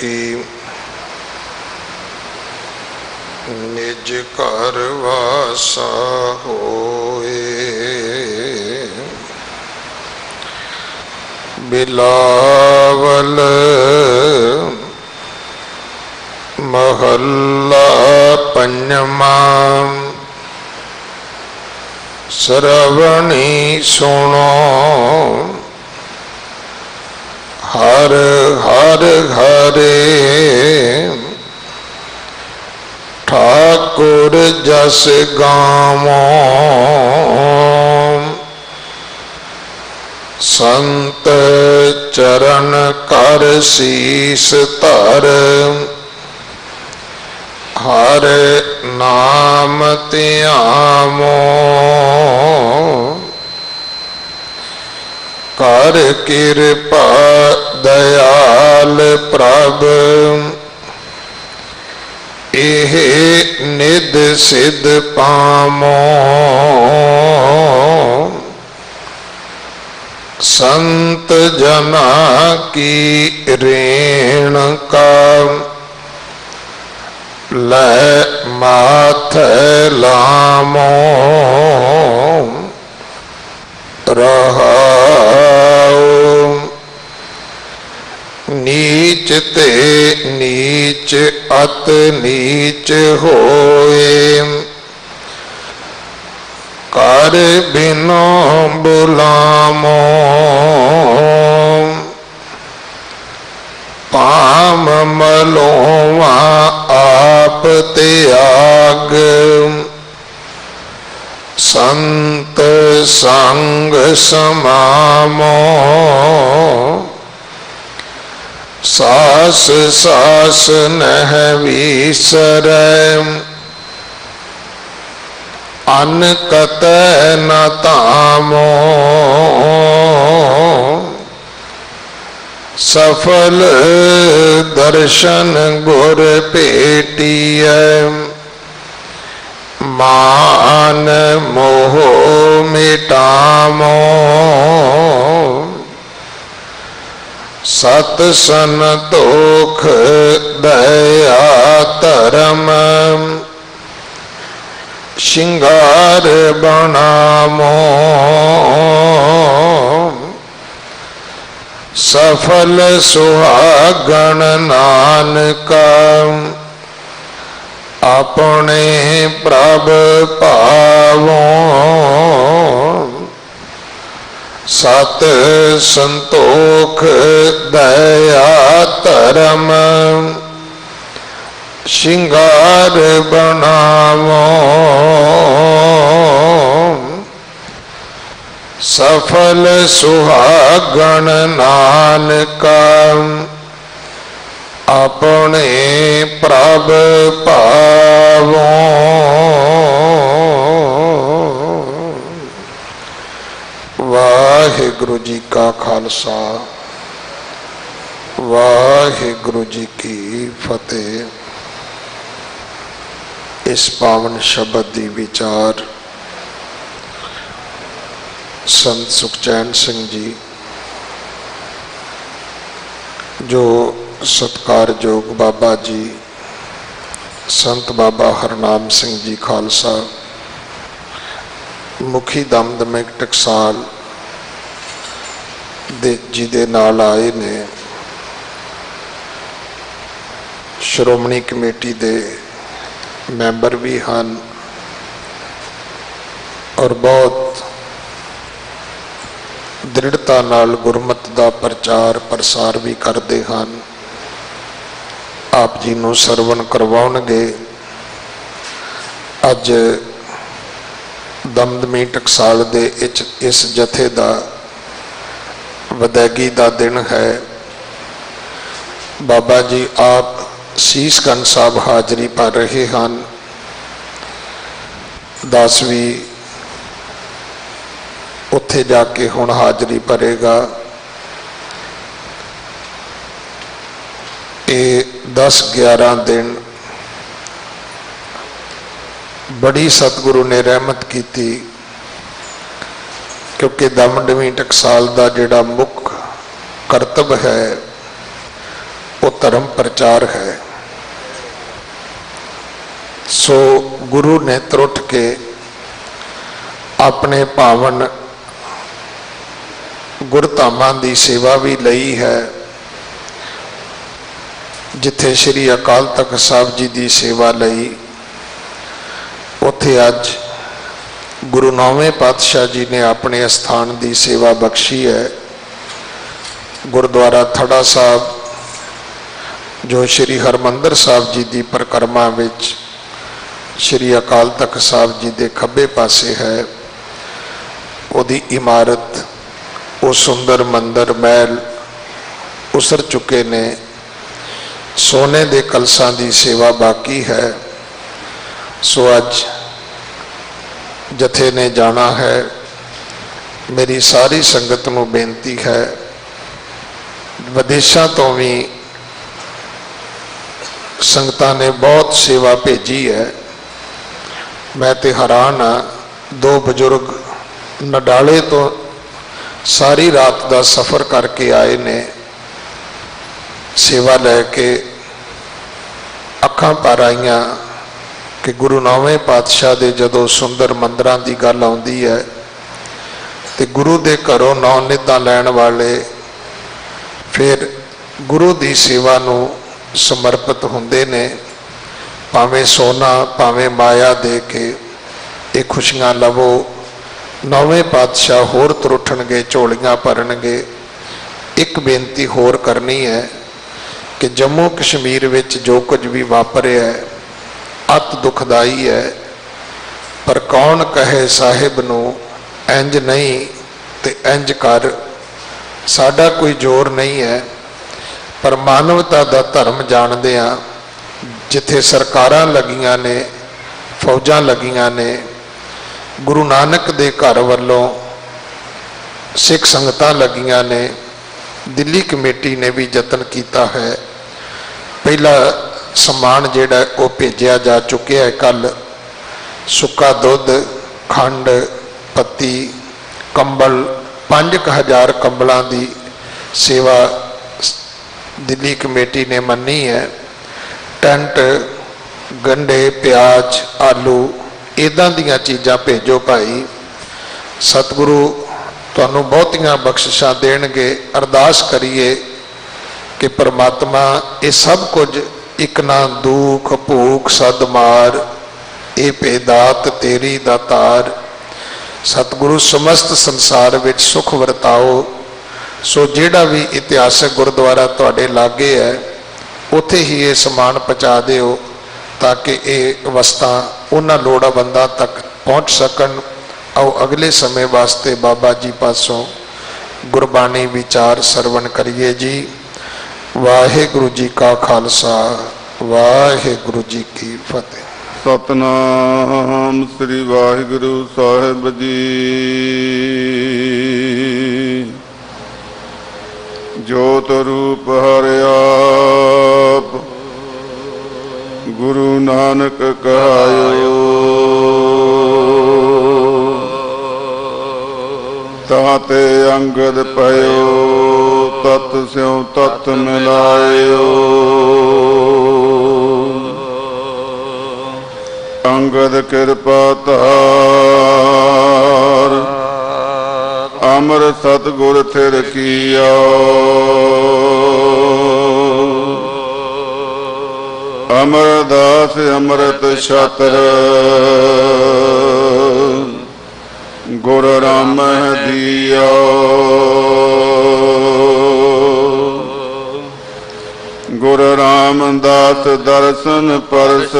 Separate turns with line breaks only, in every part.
की निज घर वासा होए। बिलावल महला पंजवा। श्रवणी सुनो हर हर हरे। ठाकुर जस गावो संत चरण कर शीस धर। हर नाम ध्यावो कर कृपा दयाल प्रभ। एह निध सिद्ध पामो संत जना की रेण का। लै माथे लामो रहाओ। नीच ते नीच अत नीच होए। कर बिनो बुलामो पाम मलोवा आप त्याग। संत संग समामो सास सास नह विसरै। अन कतै न तामो सफल दर्शन गुर पेटिय। मान मोह मिटामो सत संतोख दया धर्म। श्रृंगार बनामो सफल सुहागन नानका। अपने प्रभ पावो सत संतोख दया धर्म। श्रृंगार बनावो सफल सुहागन नानका। अपने प्रभ पावो। वाहिगुरु जी का खालसा वाहिगुरु जी की फतेह। इस पावन शब्द दी विचार संत सुखचैन सिंह जी जो सत्कारयोग बाबा जी संत बाबा हरनाम सिंह जी खालसा मुखी दमदमे टकसाल जी दे नाल आए ने। श्रोमणी कमेटी दे मैंबर भी हैं और बहुत दृढ़ता नाल गुरमत का प्रचार प्रसार भी करते हैं। आप जी नूं सरवण करवाउणगे। अज दमदमी टकसाल दे इस जथे का वदैगी का दिन है। बाबा जी आप शीशगंज साहब हाजरी भर रहे हैं। 10वीं उत्थे जाके हुण हाजरी भरेगा। ये 10-11 दिन बड़ी सतगुरु ने रहमत की थी, क्योंकि दमदमी टकसाल का जिहड़ा मुख करतब है वो धर्म प्रचार है। सो गुरु ने त्रुट के अपने पावन गुरधामां दी सेवा भी लई है। जिथे श्री अकाल तख्त साहब जी की सेवा लई, उथे अज गुरु नौवें पातशाह जी ने अपने स्थान की सेवा बख्शी है। गुरुद्वारा थड़ा साहब जो श्री हरमंदर साहब जी की परिक्रमा विच श्री अकाल तख्त साहब जी के खब्बे पासे है, उहदी इमारत, वो सुंदर मंदिर महल उसर चुके ने। सोने दे कलसां की सेवा बाकी है। सो अज जथे ने जाना है। मेरी सारी संगत नूं बेनती है, विदेशों तो भी संगतां ने बहुत सेवा भेजी है। मैं तो हैरान हाँ, दो बजुर्ग नडाले तो सारी रात का सफ़र करके आए ने, सेवा लैके अखां भर आईयां कि गुरु नौवें पातशाह दे जदों सुंदर मंदिरां की गल आउंदी है तो गुरु दे घरों नौ निधां लैण वाले फिर गुरु की सेवा नूं समर्पित हुंदे ने। भावें सोना भावें माया दे के ये खुशियां लवो। नौवें पातशाह होर त्रुठणगे, झोलियां भरनगे। एक बेनती होर करनी है कि जम्मू कश्मीर विच जो कुछ भी वापरिया है अत दुखदाई है, पर कौन कहे साहिब नूं इंज नहीं ते इंज कर। साडा कोई जोर नहीं है, पर मानवता दा धर्म जाणदे आ। जिथे सरकारां लगियां ने, फौजां लगियां ने, गुरु नानक दे घर वालों सिख संगतां लगियां ने, दिल्ली कमेटी ने भी यतन किया है। पहला समान जिहड़ा वो भेजा जा चुकिया है। कल सुक्का दुध, खंड, पत्ती, कंबल 5000 कंबलों की सेवा दिल्ली कमेटी ने मनी है। टेंट, गंढे, प्याज, आलू इदां दियां चीज़ां भेजो भाई। सतगुरु तुहानूं बहुतियां बख्शिशां देणगे। अरदास करिए कि परमात्मा ये सब कुछ एक ना दुख भूख सद मार, ये भेदात तेरी दातार। सतगुरु समस्त संसार विच सुख वरताओ। सो जिहड़ा भी इतिहासक गुरुद्वारा तुहाडे लागे है उत्थे ही ये समान पहुँचा दिओ ताकि ये वस्तां उन्हां लोड़वंदां तक पहुँच सकन। आओ अगले समय वास्ते बाबा जी पासों गुरबाणी विचार सरवण करिए जी। वाहिगुरु जी का खालसा, वाहिगुरु जी की फतेह।
सतनाम श्री वाहिगुरु साहिब जी। जोत रूप हरि आप, गुरु नानक कहायो। ताते अंगद पयो, तत् स्यों तत् मिलायो। अंगद कृपा तार, अमर सतगुर थिर किया। अमरदास अमृत छत्र, गुर राम दिया। गुर रामदास दर्शन परस,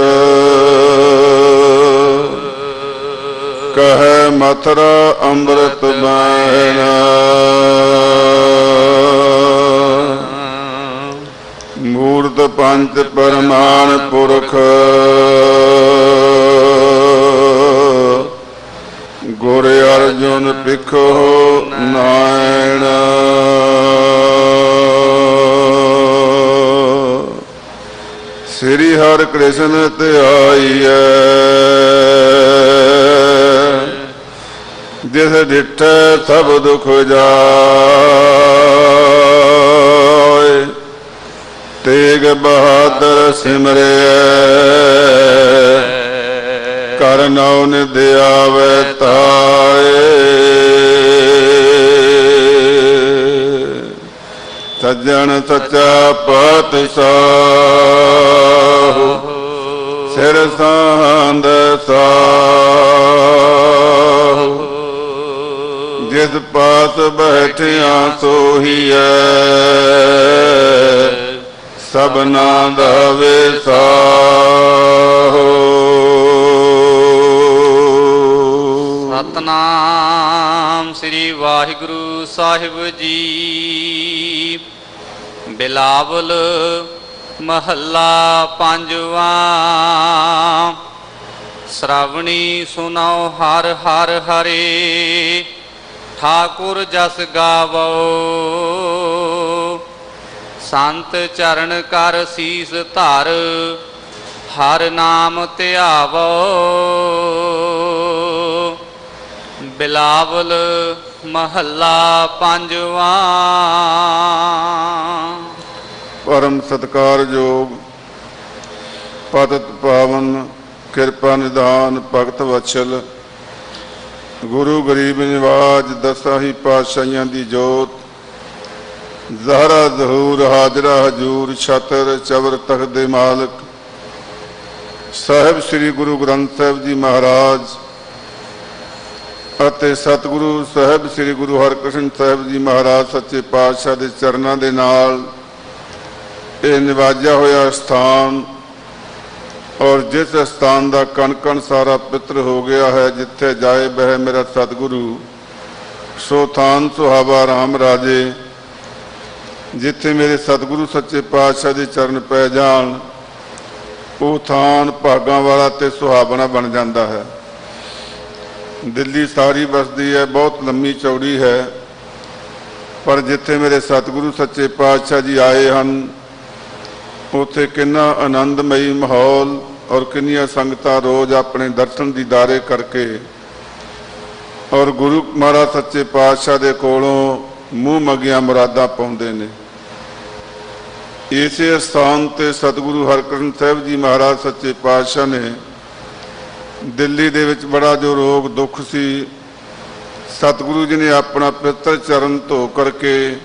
कहे मथुरा अमृत बैन। मूर्त पंच परमाण पुरख, गुर अर्जुन पिखो नारायण। श्री हर कृष्ण ध्याइए, जिस डिठे सब दुख जाए। ਤੇਗ ਬਹਾਦਰ ਸਿਮਰਿਐ ਕਰ ਨਉ ਨਿਧ ਆਵੈ ਤਾਏ ਸੱਜਣ ਸੱਚਾ ਪਾਤਸ਼ਾਹ ਸਿਰ ਸਾਂਦ ਸਾਹ ਜਿਸ ਪਾਸ ਬੈਠਿਆ ਸੋਹੀਐ ਸਭਨਾ ਦਾ ਵਿਸਾਹੋ।
ਸਤਨਾਮ ਸ੍ਰੀ ਵਾਹਿਗੁਰੂ ਸਾਹਿਬ ਜੀ। ਬਿਲਾਵਲ ਮਹੱਲਾ ਪੰਜਵਾਂ। ਸ਼ਰਾਵਣੀ ਸੁਨਾਓ ਹਰ ਹਰ ਹਰੇ ਠਾਕੁਰ ਜਸ ਗਾਵੋ। ਸੰਤ ਚਰਨ ਕਰ ਸੀਸ ਧਰ ਹਰ ਨਾਮ ਧਿਆਵੋ। ਬਿਲਾਵਲ ਮਹੱਲਾ ਪੰਜਵਾਂ।
ਪਰਮ ਸਤਿਕਾਰਯੋਗ ਪਤਿਤ ਪਾਵਨ ਕਿਰਪਾ ਨਿਧਾਨ ਭਗਤ ਵਤਸਲ ਗੁਰੂ ਗਰੀਬ ਨਿਵਾਜ ਦਸਾਂ ਹੀ ਪਾਤਸ਼ਾਹੀਆਂ ਦੀ ਜੋਤ ਜ਼ਹਰਾ ਜ਼ਹੂਰ ਹਾਜ਼ਰਾ ਹਜੂਰ ਛਤਰ ਚਵਰ ਤਖਤ ਦੇ ਮਾਲਕ ਸਾਹਿਬ ਸ੍ਰੀ ਗੁਰੂ ਗ੍ਰੰਥ ਸਾਹਿਬ ਜੀ ਮਹਾਰਾਜ ਅਤੇ ਸਤਿਗੁਰੂ ਸਾਹਿਬ ਸ੍ਰੀ ਗੁਰੂ ਹਰਕ੍ਰਿਸ਼ਨ ਸਾਹਿਬ ਜੀ ਮਹਾਰਾਜ ਸੱਚੇ ਪਾਤਸ਼ਾਹ ਦੇ ਚਰਨਾਂ ਦੇ ਨਾਲ ਇਹ ਨਿਵਾਜਿਆ ਹੋਇਆ ਸਥਾਨ ਔਰ ਜਿਸ ਸਥਾਨ ਦਾ ਕਣ ਕਣ ਸਾਰਾ ਪਿੱਤਰ ਹੋ ਗਿਆ ਹੈ, ਜਿੱਥੇ ਜਾਏ ਬਹਿ ਮੇਰਾ ਸਤਿਗੁਰੂ ਸੋ ਥਾਨ ਸੁਹਾਵਾ ਰਾਮ ਰਾਜੇ। ਜਿੱਥੇ ਮੇਰੇ ਸਤਿਗੁਰੂ ਸੱਚੇ ਪਾਤਸ਼ਾਹ ਦੇ ਚਰਨ ਪੈ ਜਾਣ ਉਹ ਥਾਨ ਭਾਗਾਂ ਵਾਲਾ ਤੇ ਸੁਹਾਵਣਾ ਬਣ ਜਾਂਦਾ ਹੈ। ਦਿੱਲੀ ਸਾਰੀ ਵਸਦੀ ਹੈ, ਬਹੁਤ ਲੰਮੀ ਚੌੜੀ ਹੈ, ਪਰ ਜਿੱਥੇ ਮੇਰੇ ਸਤਿਗੁਰੂ ਸੱਚੇ ਪਾਤਸ਼ਾਹ ਜੀ ਆਏ ਹਨ ਉੱਥੇ ਕਿੰਨਾ ਆਨੰਦਮਈ ਮਾਹੌਲ ਔਰ ਕਿੰਨੀਆਂ ਸੰਗਤਾਂ ਰੋਜ਼ ਆਪਣੇ ਦਰਸ਼ਨ ਦੀਦਾਰੇ ਕਰਕੇ ਔਰ ਗੁਰੂ ਮਹਾਰਾਜ ਸੱਚੇ ਪਾਤਸ਼ਾਹ ਦੇ ਕੋਲੋਂ ਮੂੰਹ ਮੰਗੀਆਂ ਮੁਰਾਦਾਂ ਪਾਉਂਦੇ ਨੇ। ਇਸੇ ਸਥਾਨ ਤੇ ਸਤਿਗੁਰੂ ਹਰਕ੍ਰਿਸ਼ਨ ਸਾਹਿਬ ਜੀ ਮਹਾਰਾਜ ਸੱਚੇ ਪਾਤਸ਼ਾਹ ਨੇ ਦਿੱਲੀ ਦੇ ਵਿੱਚ ਬੜਾ ਜੋ ਰੋਗ ਦੁੱਖ ਸੀ, ਸਤਿਗੁਰੂ ਜੀ ਨੇ ਆਪਣਾ ਪਵਿੱਤਰ ਚਰਨ ਧੋ ਕਰਕੇ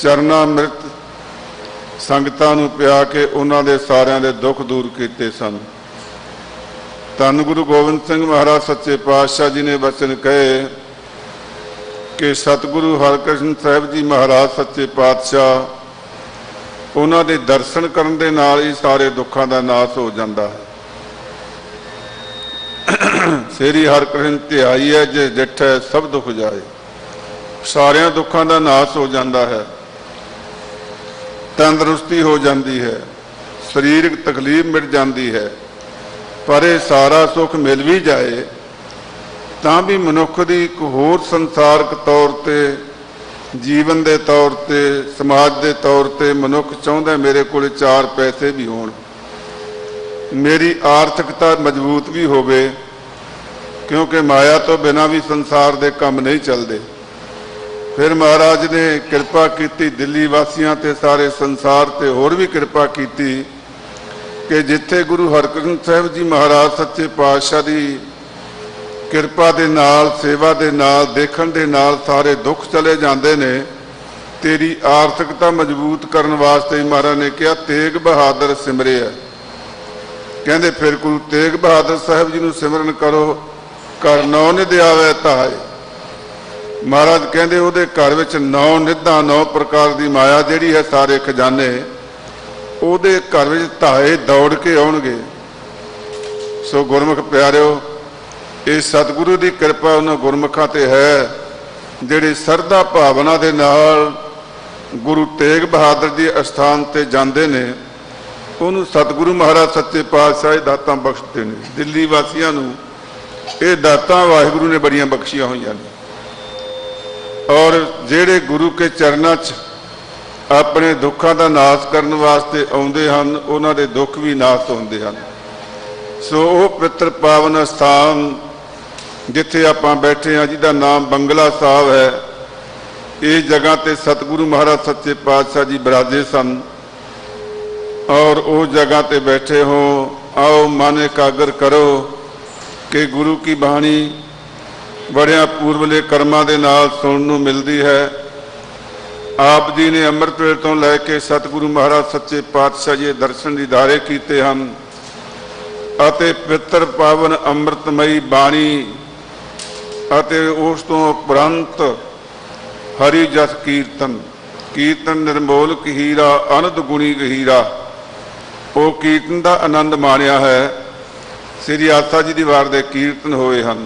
ਚਰਨਾ ਅੰਮ੍ਰਿਤ ਸੰਗਤਾਂ ਨੂੰ ਪਿਆ ਕੇ ਉਹਨਾਂ ਦੇ ਸਾਰਿਆਂ ਦੇ ਦੁੱਖ ਦੂਰ ਕੀਤੇ ਸਨ। ਧੰਨ ਗੁਰੂ ਗੋਬਿੰਦ ਸਿੰਘ ਮਹਾਰਾਜ ਸੱਚੇ ਪਾਤਸ਼ਾਹ ਜੀ ਨੇ ਵਚਨ ਕਹੇ ਕਿ ਸਤਿਗੁਰੂ ਹਰਕ੍ਰਿਸ਼ਨ ਸਾਹਿਬ ਜੀ ਮਹਾਰਾਜ ਸੱਚੇ ਪਾਤਸ਼ਾਹ ਉਹਨਾਂ ਦੇ ਦਰਸ਼ਨ ਕਰਨ ਦੇ ਨਾਲ ਹੀ ਸਾਰੇ ਦੁੱਖਾਂ ਦਾ ਨਾਸ਼ ਹੋ ਜਾਂਦਾ ਹੈ। ਸ੍ਰੀ ਹਰਕ੍ਰਿਸ਼ਨ ਧਿਆਈ ਹੈ ਜੇ ਡਿਠੈ ਸਭ ਦੁੱਖ ਜਾਏ। ਸਾਰਿਆਂ ਦੁੱਖਾਂ ਦਾ ਨਾਸ਼ ਹੋ ਜਾਂਦਾ ਹੈ, ਤੰਦਰੁਸਤੀ ਹੋ ਜਾਂਦੀ ਹੈ, ਸਰੀਰਕ ਤਕਲੀਫ ਮਿਟ ਜਾਂਦੀ ਹੈ। ਪਰ ਇਹ ਸਾਰਾ ਸੁੱਖ ਮਿਲ ਵੀ ਜਾਏ ਤਾਂ ਵੀ ਮਨੁੱਖ ਦੀ ਇੱਕ ਹੋਰ ਸੰਸਾਰਕ ਤੌਰ ਤੇ ਜੀਵਨ ਦੇ ਤੌਰ ਤੇ ਸਮਾਜ ਦੇ ਤੌਰ ਤੇ ਮਨੁੱਖ ਚਾਹੁੰਦਾ ਮੇਰੇ ਕੋਲ 4 ਪੈਸੇ ਵੀ ਹੋਣ, ਮੇਰੀ ਆਰਥਿਕਤਾ ਮਜ਼ਬੂਤ ਵੀ ਹੋਵੇ, ਕਿਉਂਕਿ ਮਾਇਆ ਤੋਂ ਬਿਨਾਂ ਵੀ ਸੰਸਾਰ ਦੇ ਕੰਮ ਨਹੀਂ ਚੱਲਦੇ। ਫਿਰ ਮਹਾਰਾਜ ਨੇ ਕਿਰਪਾ ਕੀਤੀ ਦਿੱਲੀ ਵਾਸੀਆਂ ਤੇ ਸਾਰੇ ਸੰਸਾਰ ਤੇ ਹੋਰ ਵੀ ਕਿਰਪਾ ਕੀਤੀ ਕਿ ਜਿੱਥੇ ਗੁਰੂ ਹਰਕ੍ਰਿਸ਼ਨ ਸਾਹਿਬ ਜੀ ਮਹਾਰਾਜ ਸੱਚੇ ਪਾਤਸ਼ਾਹ ਦੀ ਕਿਰਪਾ ਦੇ ਨਾਲ ਸੇਵਾ ਦੇ ਨਾਲ ਦੇਖਣ ਦੇ ਨਾਲ ਸਾਰੇ ਦੁੱਖ ਚਲੇ ਜਾਂਦੇ ਨੇ। ਤੇਰੀ ਆਰਥਿਕਤਾ ਮਜ਼ਬੂਤ ਕਰਨ ਵਾਸਤੇ ਹੀ ਮਹਾਰਾਜ ਨੇ ਕਿਹਾ ਤੇਗ ਬਹਾਦਰ ਸਿਮਰਿਆ। ਕਹਿੰਦੇ ਫਿਰ ਗੁਰੂ ਤੇਗ ਬਹਾਦਰ ਸਾਹਿਬ ਜੀ ਨੂੰ ਸਿਮਰਨ ਕਰੋ, ਘਰ ਨੌ ਨਿਧ ਆਵੈ ਧਾਏ। ਮਹਾਰਾਜ ਕਹਿੰਦੇ ਉਹਦੇ ਘਰ ਵਿੱਚ 9 ਨਿਧਾਂ 9 ਪ੍ਰਕਾਰ ਦੀ ਮਾਇਆ ਜਿਹੜੀ ਹੈ ਸਾਰੇ ਖਜ਼ਾਨੇ ਉਹਦੇ ਘਰ ਵਿੱਚ ਧਾਏ ਦੌੜ ਕੇ ਆਉਣਗੇ। ਸੋ ਗੁਰਮੁਖ ਪਿਆਰਿਓ, ਇਹ ਸਤਿਗੁਰੂ ਦੀ ਕਿਰਪਾ ਉਹਨਾਂ ਗੁਰਮੁਖਾਂ ਤੇ ਹੈ ਜਿਹੜੇ ਸਰਧਾ ਭਾਵਨਾ ਦੇ ਨਾਲ ਗੁਰੂ ਤੇਗ ਬਹਾਦਰ ਜੀ ਅਸਥਾਨ ਤੇ ਜਾਂਦੇ ਨੇ। ਉਹਨੂੰ ਸਤਿਗੁਰੂ ਮਹਾਰਾਜ ਸੱਚੇ ਪਾਤਸ਼ਾਹ ਦਾਤਾਂ ਬਖਸ਼ਦੇ ਨੇ। ਦਿੱਲੀ ਵਾਸੀਆਂ ਨੂੰ ਇਹ ਦਾਤਾਂ ਵਾਹਿਗੁਰੂ ਨੇ ਬੜੀਆਂ ਬਖਸ਼ੀਆਂ ਹੋਈਆਂ ਨੇ। ਔਰ ਜਿਹੜੇ ਗੁਰੂ ਕੇ ਚਰਨਾਂ 'ਚ ਆਪਣੇ ਦੁੱਖਾਂ ਦਾ ਨਾਸ਼ ਕਰਨ ਵਾਸਤੇ ਆਉਂਦੇ ਹਨ ਉਹਨਾਂ ਦੇ ਦੁੱਖ ਵੀ ਨਾਸ਼ ਹੁੰਦੇ ਹਨ। ਸੋ ਉਹ ਪਵਿੱਤਰ ਪਾਵਨ ਸਥਾਨ ਜਿੱਥੇ ਆਪਾਂ ਬੈਠੇ ਹਾਂ, ਜਿਹਦਾ ਨਾਮ ਬੰਗਲਾ ਸਾਹਿਬ ਹੈ, ਇਸ ਜਗ੍ਹਾ ਤੇ ਸਤਿਗੁਰੂ ਮਹਾਰਾਜ ਸੱਚੇ ਪਾਤਸ਼ਾਹ ਜੀ ਬਿਰਾਜੇ ਸਨ। और उस जगह ते बैठे हो, आओ मन एकाग्र करो कि गुरु की बाणी बड़िया पूर्वले कर्मां दे नाल सुनन नूं मिलदी है। आप जी ने अमृत वेले तो लैके सतगुरु महाराज सच्चे पातशाह जी दर्शन दीदारे कीते हन अते पितर पावन अमृतमयी बाणी अते उस तो उपरंत हरि जस कीर्तन कीर्तन निर्मोलक हीरा अनंद गुणी गहीरा, वो कीर्तन का आनंद माणिया है। श्री आस्था जी की वार दे कीर्तन होए हन।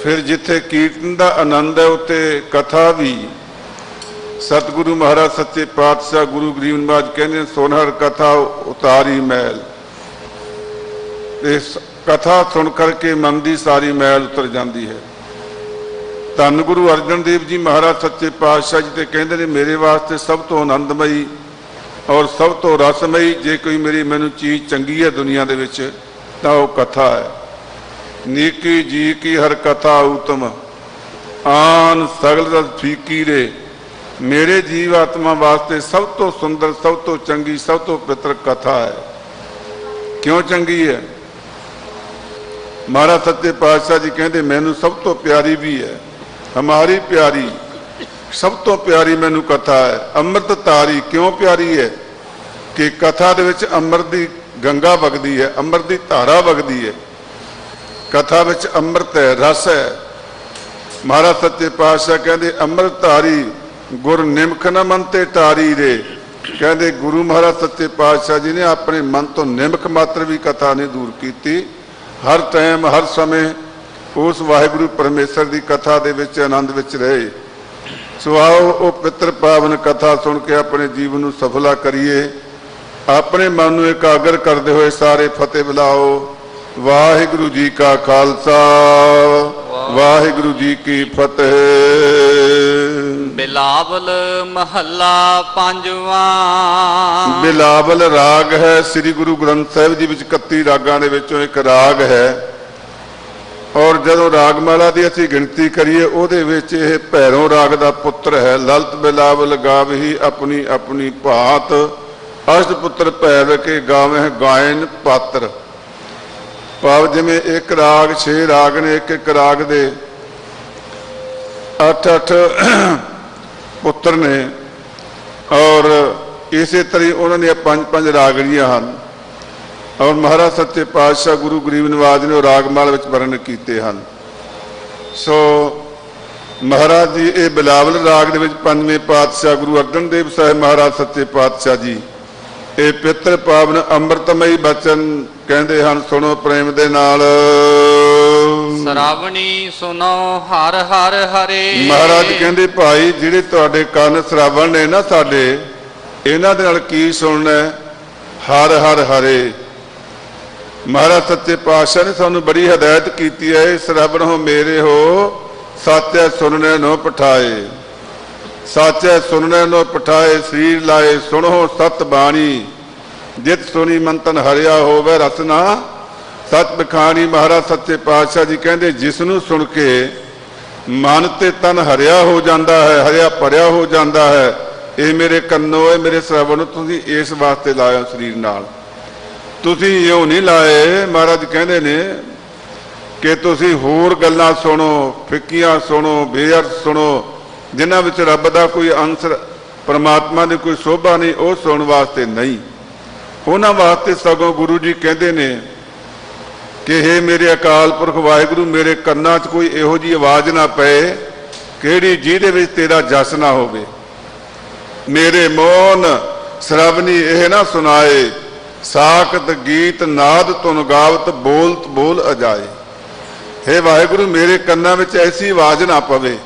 फिर जिथे कीर्तन का आनंद है उत्ते कथा भी सतगुरु महाराज सच्चे पातशाह गुरु गरीब नवाज कहते सोनहर कथा उतारी मैल। इस कथा सुन करके मन की सारी मैल उतर जाती है। धन गुरु अर्जन देव जी महाराज सच्चे पातशाह जी ते कहते ने मेरे वास्ते सब तो आनंदमयी और सब तो रसमयी जे कोई मेरी मैनू चीज़ चंगी है दुनिया दे विच तां ओह कथा है। नीकी जी की हर कथा उत्तम आन सगल रस फीकी रे, मेरे जीव आत्मा वास्ते सब तो सुंदर सब तो चंगी सब तो पवित्र कथा है। क्यों चंगी है? महाराज सच्चे पातशाह जी कहते मैनू सब तो प्यारी भी है, हमारी प्यारी सब तो प्यारी मैनू कथा है। अमृत तारी क्यों प्यारी है कि कथा दे विच अमृत दी गंगा वगदी है, अमृत दी धारा वगदी है। कथा विच अमृत है, रस है। महाराज सच्चे पातशाह कहते अमृत तारी गुर निमख न मन ते टारी रे। कहते गुरु महाराज सच्चे पातशाह जी ने अपने मन तो निमख मात्र भी कथा नहीं दूर की। हर टाइम हर समय उस वाहिगुरु परमेश्वर की कथा दे विच आनंद विच रहे। सो आओ वो पितर पावन कथा सुन के अपने जीवन को सफला करिए। अपने मन को एकाग्र करते हुए सारे फतेह बुलाओ। वाहिगुरु जी का खालसा वाहिगुरु जी की फतेह।
बिलावल महला पांचवा।
बिलावल राग है श्री गुरु ग्रंथ साहिब जी विच 31 रागां दे विचों एक राग है। और जदों रागमाला की असीं गिणती करिए उहदे विच इह भैरों राग का पुत्र है। ललित बिलावल गावही अपनी अपनी भात, अष्टपुत्र भैर के गावे गायन पात्र। भाव जिमें एक राग 6 राग ने, एक एक राग दे 8-8 पुत्र ने और इसे तरह उन्होंने 5-5 रागड़ियां हैं। और महाराज सच्चे पातशाह गुरु गरीब नवाज ने रागमाल विच वर्णन किए हैं। सो महाराज जी ये बिलावल राग दे विच 5वें पातशाह गुरु अर्जन देव साहिब महाराज सच्चे पातशाह जी ये पितर पावन अमृतमयी बचन कहते हैं सुनो प्रेम दे नाल।
श्रावणी सुनो हर हर हरे।
महाराज कहते भाई जिहड़े तुहाडे कंन श्रावण ने ना साडे इन्हां दे नाल की सुनना हर हर हरे। महाराज सच्चे पातशाह ने सानू बड़ी हिदायत की है। श्रावण हो मेरे हो साचे सुनने नो पठाए, साचे सुनने नो पठाए शरीर लाए सुनो सत बाणी। जित सुनी मन तन हरिया होवे रसना सत बखानी। महाराज सच्चे पातशाह जी कहते जिसनू सुन के मन ते तन हरिया हो जाता है, हरिया भरिया हो जाता है। ये मेरे कन्नो है मेरे श्रवण तुसीं इस वास्ते लाया शरीर नाल, तुसीं इउं नहीं लाए। महाराज कहते ने कि तुसीं होर गल्लां सुनो, फिक्कियां सुनो, बेअर्थ सुनो जिन्हां विच रब दा कोई अंश परमात्मा की कोई शोभा नहीं, वो सुनने वास्ते नहीं। उन्हां वास्ते सगों गुरु जी कहते ने कि हे मेरे अकाल पुरख वाहिगुरु मेरे कन्नां 'च कोई इहो जी आवाज़ ना पए किहड़ी जिहदे विच तेरा जस ना होवे। मेरे मौन श्रवणी यह ना सुनाए साकत गीत नाद तुन गावत बोलत बोल अजाए। हे वाहिगुरु मेरे कन्नां विच ऐसी आवाज़ ना पवे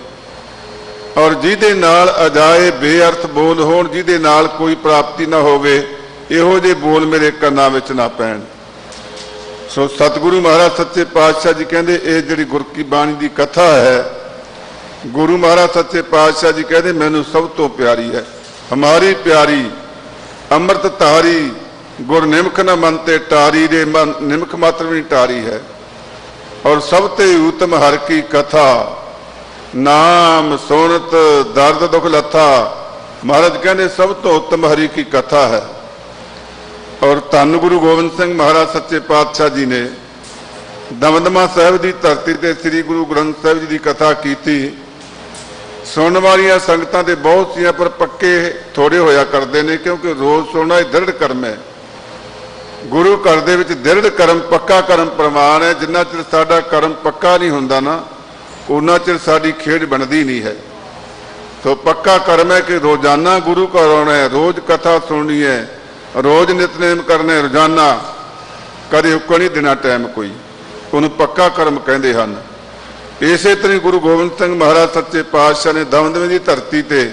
और जिहदे नाल अजाए बेअर्थ बोल होण, जिहदे नाल कोई प्राप्ति ना होवे, इहो जे बोल मेरे कन्नां विच ना पैण। सो सतगुरु महाराज सच्चे पातशाह जी कहते ये जिहड़ी गुर की बाणी की कथा है, गुरु महाराज सच्चे पातशाह जी कहते मैनू सब तो प्यारी है, हमारी प्यारी अमृत तारी गुर निमख न मन ते टारी रे। मन निमख मात्र भी टारी है और सब ते उत्तम हर की कथा नाम सुनत दर्द दुख लथा। महाराज कहने सब तो उत्तम हरि की कथा है। ਔਰ ਧੰਨ ਗੁਰੂ ਗੋਬਿੰਦ ਸਿੰਘ ਮਹਾਰਾਜ ਸੱਚੇ ਪਾਤਸ਼ਾਹ ਜੀ ਨੇ ਦਮਦਮਾ ਸਾਹਿਬ ਦੀ ਧਰਤੀ ਤੇ ਸ੍ਰੀ ਗੁਰੂ ਗ੍ਰੰਥ ਸਾਹਿਬ ਜੀ ਦੀ ਕਥਾ ਕੀਤੀ। ਸੁਣਨ ਵਾਲੀਆਂ ਸੰਗਤਾਂ ਤੇ ਬਹੁਤ ਸੀਆਂ, ਪਰ ਪੱਕੇ ਥੋੜੇ ਹੋਇਆ ਕਰਦੇ ਨੇ, ਕਿਉਂਕਿ ਰੋਜ਼ ਸੁਣਨਾ ਇਹ ਦ੍ਰਿੜ ਕਰਮ ਹੈ। ਗੁਰੂ ਘਰ ਦੇ ਵਿੱਚ ਦ੍ਰਿੜ ਕਰਮ, ਪੱਕਾ ਕਰਮ ਪ੍ਰਵਾਨ ਹੈ। ਜਿੰਨਾ ਚਿਰ ਸਾਡਾ ਕਰਮ ਪੱਕਾ ਨਹੀਂ ਹੁੰਦਾ ਨਾ, ਉਹਨਾਂ ਚਿਰ ਸਾਡੀ ਖੇਡ ਬਣਦੀ ਨਹੀਂ ਹੈ। ਸੋ ਪੱਕਾ ਕਰਮ ਹੈ ਕਿ ਰੋਜ਼ਾਨਾ ਗੁਰੂ ਘਰ ਆਉਣਾ ਹੈ, ਰੋਜ਼ ਕਥਾ ਸੁਣਨੀ ਹੈ, ਰੋਜ਼ ਨਿਤਨੇਮ ਕਰਨਾ ਹੈ, ਰੋਜ਼ਾਨਾ, ਕਦੇ ਉੱਕਾ ਨਹੀਂ ਦੇਣਾ ਟਾਈਮ ਕੋਈ, ਉਹਨੂੰ ਪੱਕਾ ਕਰਮ ਕਹਿੰਦੇ ਹਨ। ਇਸੇ ਤਰ੍ਹਾਂ ਗੁਰੂ ਗੋਬਿੰਦ ਸਿੰਘ ਮਹਾਰਾਜ ਸੱਚੇ ਪਾਤਸ਼ਾਹ ਨੇ ਦਮਦਮੇ ਦੀ ਧਰਤੀ ਤੇ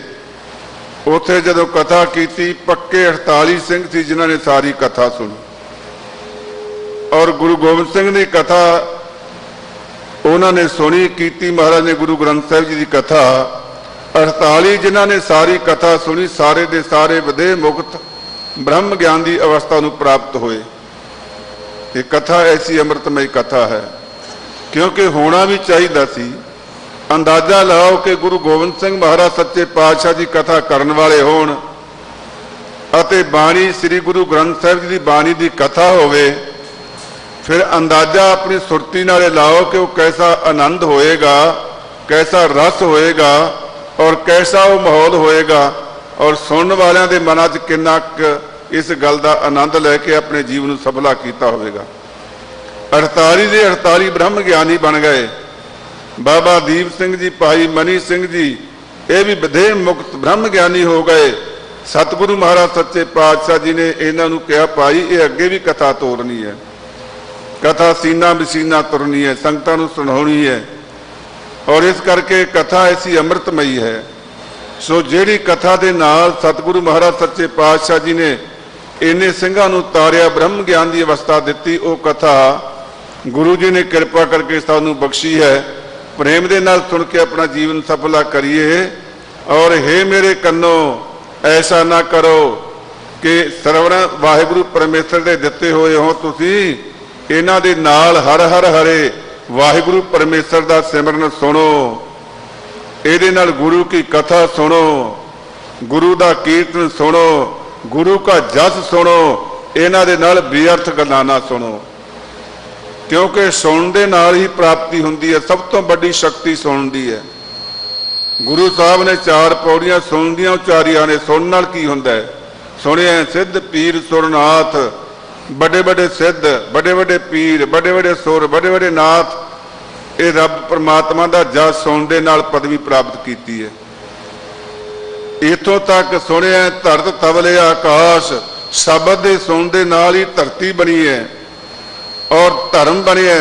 ਉੱਥੇ ਜਦੋਂ ਕਥਾ ਕੀਤੀ, ਪੱਕੇ 48 ਸਿੰਘ ਸੀ ਜਿਨ੍ਹਾਂ ਨੇ ਸਾਰੀ ਕਥਾ ਸੁਣੀ। ਔਰ ਗੁਰੂ ਗੋਬਿੰਦ ਸਿੰਘ ਦੀ ਕਥਾ ਉਹਨਾਂ ਨੇ ਸੁਣੀ ਕੀਤੀ। ਮਹਾਰਾਜ ਨੇ ਗੁਰੂ ਗ੍ਰੰਥ ਸਾਹਿਬ ਜੀ ਦੀ ਕਥਾ 48 ਜਿਨ੍ਹਾਂ ਨੇ ਸਾਰੀ ਕਥਾ ਸੁਣੀ, ਸਾਰੇ ਦੇ ਸਾਰੇ ਵਧੇ ਮੁਕਤ ਬ੍ਰਹਮ ਗਿਆਨ ਦੀ ਅਵਸਥਾ ਨੂੰ ਪ੍ਰਾਪਤ ਹੋਏ। ਇਹ ਕਥਾ ਐਸੀ ਅੰਮ੍ਰਿਤਮਈ ਕਥਾ ਹੈ, ਕਿਉਂਕਿ ਹੋਣਾ ਵੀ ਚਾਹੀਦਾ ਸੀ। ਅੰਦਾਜ਼ਾ ਲਾਓ ਕਿ ਗੁਰੂ ਗੋਬਿੰਦ ਸਿੰਘ ਮਹਾਰਾਜ ਸੱਚੇ ਪਾਤਸ਼ਾਹ ਦੀ ਕਥਾ ਕਰਨ ਵਾਲੇ ਹੋਣ ਅਤੇ ਬਾਣੀ ਸ੍ਰੀ ਗੁਰੂ ਗ੍ਰੰਥ ਸਾਹਿਬ ਜੀ ਦੀ ਬਾਣੀ ਦੀ ਕਥਾ ਹੋਵੇ, ਫਿਰ ਅੰਦਾਜ਼ਾ ਆਪਣੀ ਸੁਰਤੀ ਨਾਲ ਲਾਓ ਕਿ ਉਹ ਕੈਸਾ ਆਨੰਦ ਹੋਏਗਾ, ਕੈਸਾ ਰਸ ਹੋਏਗਾ ਔਰ ਕੈਸਾ ਉਹ ਮਾਹੌਲ ਹੋਏਗਾ, ਔਰ ਸੁਣਨ ਵਾਲਿਆਂ ਦੇ ਮਨਾਂ 'ਚ ਕਿੰਨਾ ਕੁ ਇਸ ਗੱਲ ਦਾ ਆਨੰਦ ਲੈ ਕੇ ਆਪਣੇ ਜੀਵਨ ਨੂੰ ਸਫਲਾ ਕੀਤਾ ਹੋਵੇਗਾ। 48 ਦੇ 48 ਬ੍ਰਹਮ ਗਿਆਨੀ ਬਣ ਗਏ। ਬਾਬਾ ਦੀਪ ਸਿੰਘ ਜੀ, ਭਾਈ ਮਨੀ ਸਿੰਘ ਜੀ, ਇਹ ਵੀ ਵਧੇ ਮੁਕਤ ਬ੍ਰਹਮ ਗਿਆਨੀ ਹੋ ਗਏ। ਸਤਿਗੁਰੂ ਮਹਾਰਾਜ ਸੱਚੇ ਪਾਤਸ਼ਾਹ ਜੀ ਨੇ ਇਹਨਾਂ ਨੂੰ ਕਿਹਾ, ਭਾਈ ਇਹ ਅੱਗੇ ਵੀ ਕਥਾ ਤੋਰਨੀ ਹੈ, ਕਥਾ ਸੀਨਾ ਬਸੀਨਾ ਤੁਰਨੀ ਹੈ, ਸੰਗਤਾਂ ਨੂੰ ਸੁਣਾਉਣੀ ਹੈ। ਔਰ ਇਸ ਕਰਕੇ ਕਥਾ ਐਸੀ ਅੰਮ੍ਰਿਤਮਈ ਹੈ। ਸੋ ਜਿਹੜੀ ਕਥਾ ਦੇ ਨਾਲ ਸਤਿਗੁਰੂ ਮਹਾਰਾਜ ਸੱਚੇ ਪਾਤਸ਼ਾਹ ਜੀ ਨੇ ਇੰਨੇ ਸਿੰਘਾਂ ਨੂੰ ਤਾਰਿਆ, ਬ੍ਰਹਮ ਗਿਆਨ ਦੀ ਅਵਸਥਾ ਦਿੱਤੀ, ਉਹ ਕਥਾ ਗੁਰੂ ਜੀ ਨੇ ਕਿਰਪਾ ਕਰਕੇ ਸਾਨੂੰ ਬਖਸ਼ੀ ਹੈ। ਪ੍ਰੇਮ ਦੇ ਨਾਲ ਸੁਣ ਕੇ ਆਪਣਾ ਜੀਵਨ ਸਫਲਾ ਕਰੀਏ। ਔਰ ਹੇ ਮੇਰੇ ਕੰਨੋ ਐਸਾ ਨਾ ਕਰੋ ਕਿ ਸਰਵਣ ਵਾਹਿਗੁਰੂ ਪਰਮੇਸ਼ਰ ਦੇ ਦਿੱਤੇ ਹੋਏ ਹੋ ਤੁਸੀਂ, ਇਹਨਾਂ ਦੇ ਨਾਲ ਹਰ ਹਰ ਹਰੇ ਵਾਹਿਗੁਰੂ ਪਰਮੇਸ਼ਰ ਦਾ ਸਿਮਰਨ ਸੁਣੋ, ਇਹਦੇ ਨਾਲ ਗੁਰੂ ਕੀ ਕਥਾ ਸੁਣੋ, ਗੁਰੂ ਦਾ ਕੀਰਤਨ ਸੁਣੋ, ਗੁਰੂ ਕਾ ਜਸ ਸੁਣੋ, ਇਹਨਾਂ ਦੇ ਨਾਲ ਬੇਅਰਥ ਗੱਲਾਂ ਨਾ ਸੁਣੋ, ਕਿਉਂਕਿ ਸੁਣਨ ਦੇ ਨਾਲ ਹੀ ਪ੍ਰਾਪਤੀ ਹੁੰਦੀ ਹੈ। ਸਭ ਤੋਂ ਵੱਡੀ ਸ਼ਕਤੀ ਸੁਣਨ ਦੀ ਹੈ। ਗੁਰੂ ਸਾਹਿਬ ਨੇ 4 ਪੌੜੀਆਂ ਸੁਣਨ ਦੀਆਂ ਉਚਾਰੀਆਂ ਨੇ। ਸੁਣਨ ਨਾਲ ਕੀ ਹੁੰਦਾ ਹੈ? ਸੁਣਿਆ ਸਿੱਧ ਪੀਰ ਸੁਰਨਾਥ, ਵੱਡੇ ਵੱਡੇ ਸਿੱਧ, ਵੱਡੇ ਵੱਡੇ ਪੀਰ, ਵੱਡੇ ਵੱਡੇ ਸੁਰ, ਵੱਡੇ ਵੱਡੇ ਨਾਥ, ਇਹ ਰੱਬ ਪਰਮਾਤਮਾ ਦਾ ਜਸ ਸੁਣਨ ਦੇ ਨਾਲ ਪਦਵੀ ਪ੍ਰਾਪਤ ਕੀਤੀ ਹੈ। ਇੱਥੋਂ ਤੱਕ ਸੁਣਿਆ ਧਰਤ ਤਵਲੇ ਆਕਾਸ਼, ਸ਼ਬਦ ਦੇ ਸੁਣਨ ਦੇ ਨਾਲ ਹੀ ਧਰਤੀ ਬਣੀ ਹੈ ਔਰ ਧਰਮ ਬਣਿਆ,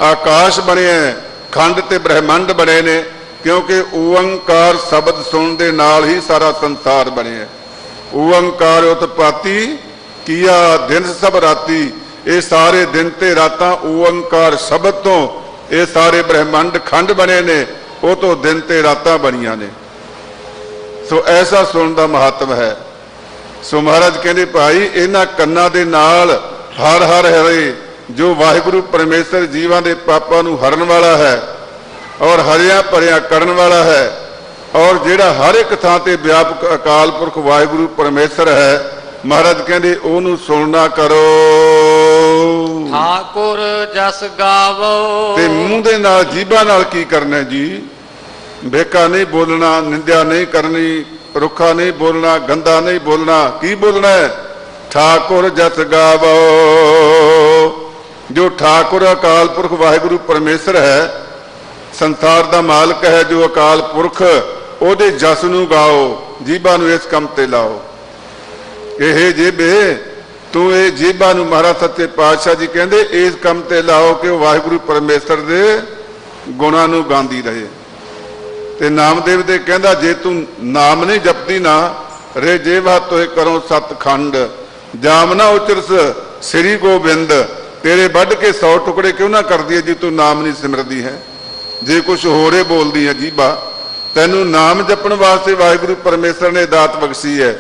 ਆਕਾਸ਼ ਬਣਿਆ, ਖੰਡ ਤੇ ਬ੍ਰਹਿਮੰਡ ਬਣੇ ਨੇ, ਕਿਉਂਕਿ ਓੰਕਾਰ ਸ਼ਬਦ ਸੁਣਨ ਦੇ ਨਾਲ ਹੀ ਸਾਰਾ ਸੰਸਾਰ ਬਣਿਆ। ਓੰਕਾਰ ਉਤਪਾਤੀ ਕੀਆ ਦਿਨ ਸਭ ਰਾਤੀ, ਇਹ ਸਾਰੇ ਦਿਨ ਤੇ ਰਾਤਾਂ ਓੰਕਾਰ ਸ਼ਬਦ ਤੋਂ ਇਹ ਸਾਰੇ ਬ੍ਰਹਿਮੰਡ ਖੰਡ ਬਣੇ ਨੇ, ਉਹ ਤੋਂ ਦਿਨ ਤੇ ਰਾਤਾਂ ਬਣੀਆਂ ਨੇ। ਸੋ ਐਸਾ ਸੁਣਨ ਦਾ ਮਹੱਤਵ ਹੈ। ਸੋ ਮਹਾਰਾਜ ਕਹਿੰਦੇ, ਭਾਈ ਇਹਨਾਂ ਕੰਨਾਂ ਦੇ ਨਾਲ ਹਰ ਹਰ ਹਰੇ, ਜੋ ਵਾਹਿਗੁਰੂ ਪਰਮੇਸ਼ਰ ਜੀਵਾਂ ਦੇ ਪਾਪਾਂ ਨੂੰ ਹਰਨ ਵਾਲਾ ਹੈ ਔਰ ਹਰਿਆ ਭਰਿਆ ਕਰਨ ਵਾਲਾ ਹੈ, ਔਰ ਜਿਹੜਾ ਹਰ ਇੱਕ ਥਾਂ ਤੇ ਵਿਆਪਕ ਅਕਾਲ ਪੁਰਖ ਵਾਹਿਗੁਰੂ ਪਰਮੇਸ਼ਰ ਹੈ, ਮਹਾਰਾਜ ਕਹਿੰਦੇ ਉਹਨੂੰ ਸੁਣਨਾ ਕਰੋ।
ਠਾਕੁਰ ਜਸ ਗਾਵੋ।
ਤੇ ਮੂੰਹ ਦੇ ਨਾਲ, ਜੀਭਾਂ ਨਾਲ ਕੀ ਕਰਨਾ ਜੀ? ਬੇਕਾ ਨਹੀਂ ਬੋਲਣਾ, ਨਿੰਦਿਆ ਨਹੀਂ ਕਰਨੀ, ਰੁੱਖਾ ਨਹੀਂ ਬੋਲਣਾ, ਗੰਦਾ ਨਹੀਂ ਬੋਲਣਾ। ਕੀ ਬੋਲਣਾ ਹੈ? ਠਾਕੁਰ ਜਸ ਗਾਵੋ। ਜੋ ਠਾਕੁਰ ਅਕਾਲ ਪੁਰਖ ਵਾਹਿਗੁਰੂ ਪਰਮੇਸ਼ਰ ਹੈ, ਸੰਸਾਰ ਦਾ ਮਾਲਕ ਹੈ, ਜੋ ਅਕਾਲ ਪੁਰਖ, ਉਹਦੇ ਜਸ ਨੂੰ ਗਾਓ, ਜੀਭਾਂ ਨੂੰ ਇਸ ਕੰਮ ਤੇ ਲਾਓ। ਇਹ ਜੀਭੇ ਤੂੰ ਇਹ ਜੀਭਾਂ ਨੂੰ, ਮਹਾਰਾਜ ਸੱਚੇ ਪਾਤਸ਼ਾਹ ਜੀ ਕਹਿੰਦੇ, ਇਸ ਕੰਮ ਤੇ ਲਾਓ ਕਿ ਉਹ ਵਾਹਿਗੁਰੂ ਪਰਮੇਸ਼ਰ ਦੇ ਗੁਣਾਂ ਨੂੰ ਗਾਉਂਦੀ ਰਹੇ। ਤੇ ਨਾਮਦੇਵ ਦੇ ਕਹਿੰਦਾ, ਜੇ ਤੂੰ ਨਾਮ ਨਹੀਂ ਜਪਦੀ ਨਾ, ਰੇ ਜੇਵਾ ਤੋਏ ਕਰੋ ਸਤਖੰਡ, ਜਾਮ ਨਾ ਉਚਰਸ ਸ੍ਰੀ ਗੋਬਿੰਦ, ਤੇਰੇ ਵੱਢ ਕੇ 100 ਟੁਕੜੇ ਕਿਉਂ ਨਾ ਕਰਦੀ ਹੈ ਜੇ ਤੂੰ ਨਾਮ ਨਹੀਂ ਸਿਮਰਦੀ ਹੈ, ਜੇ ਕੁਛ ਹੋਰੇ ਬੋਲਦੀ ਹੈ ਜੀਭਾ। ਤੈਨੂੰ ਨਾਮ ਜਪਣ ਵਾਸਤੇ ਵਾਹਿਗੁਰੂ ਪਰਮੇਸ਼ਰ ਨੇ ਦਾਤ ਬਖਸ਼ੀ ਹੈ,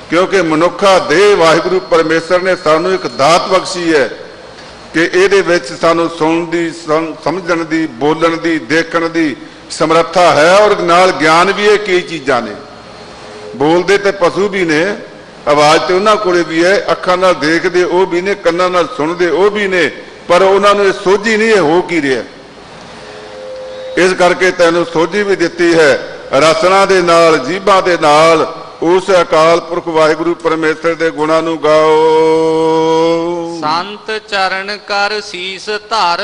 ਕਿਉਂਕਿ ਮਨੁੱਖਾ ਦੇਹ ਵਾਹਿਗੁਰੂ ਪਰਮੇਸ਼ਰ ਨੇ ਸਾਨੂੰ ਇੱਕ ਦਾਤ ਬਖਸ਼ੀ ਹੈ ਕਿ ਇਹਦੇ ਵਿੱਚ ਸਾਨੂੰ ਸੁਣਨ ਦੀ, ਸਮਝਣ ਦੀ, ਬੋਲਣ ਦੀ, ਦੇਖਣ ਦੀ ਸਮਰੱਥਾ ਹੈ, ਔਰ ਨਾਲ ਗਿਆਨ ਵੀ ਇਹ ਕਈ ਚੀਜ਼ਾਂ ਨੇ। ਬੋਲਦੇ ਤੇ ਪਸ਼ੂ ਵੀ ਨੇ, ਆਵਾਜ਼ ਤੇ ਉਹਨਾਂ ਕੋਲੇ ਵੀ ਹੈ, ਅੱਖਾਂ ਨਾਲ ਦੇਖਦੇ ਉਹ ਵੀ ਨੇ, ਕੰਨਾਂ ਨਾਲ ਸੁਣਦੇ ਉਹ ਵੀ ਨੇ, ਪਰ ਉਹਨਾਂ ਨੂੰ ਇਹ ਸੋਝੀ ਨਹੀਂ ਹੈ ਹੋ ਕੀ ਰਿਹਾ। ਇਸ ਕਰਕੇ ਤੈਨੂੰ ਸੋਝੀ ਵੀ ਦਿੱਤੀ ਹੈ ਰਸਨਾ ਦੇ ਨਾਲ, ਜੀਭਾਂ ਦੇ ਨਾਲ। ਉਸ ਅਕਾਲ ਪੁਰਖ ਵਾਹਿਗੁਰੂ ਪਰਮੇਸ਼ਰ ਦੇ ਗੁਣਾਂ ਨੂੰ ਗਾਓ।
ਸੰਤ ਚਰਨ ਕਰ ਸੀਸ ਧਰ।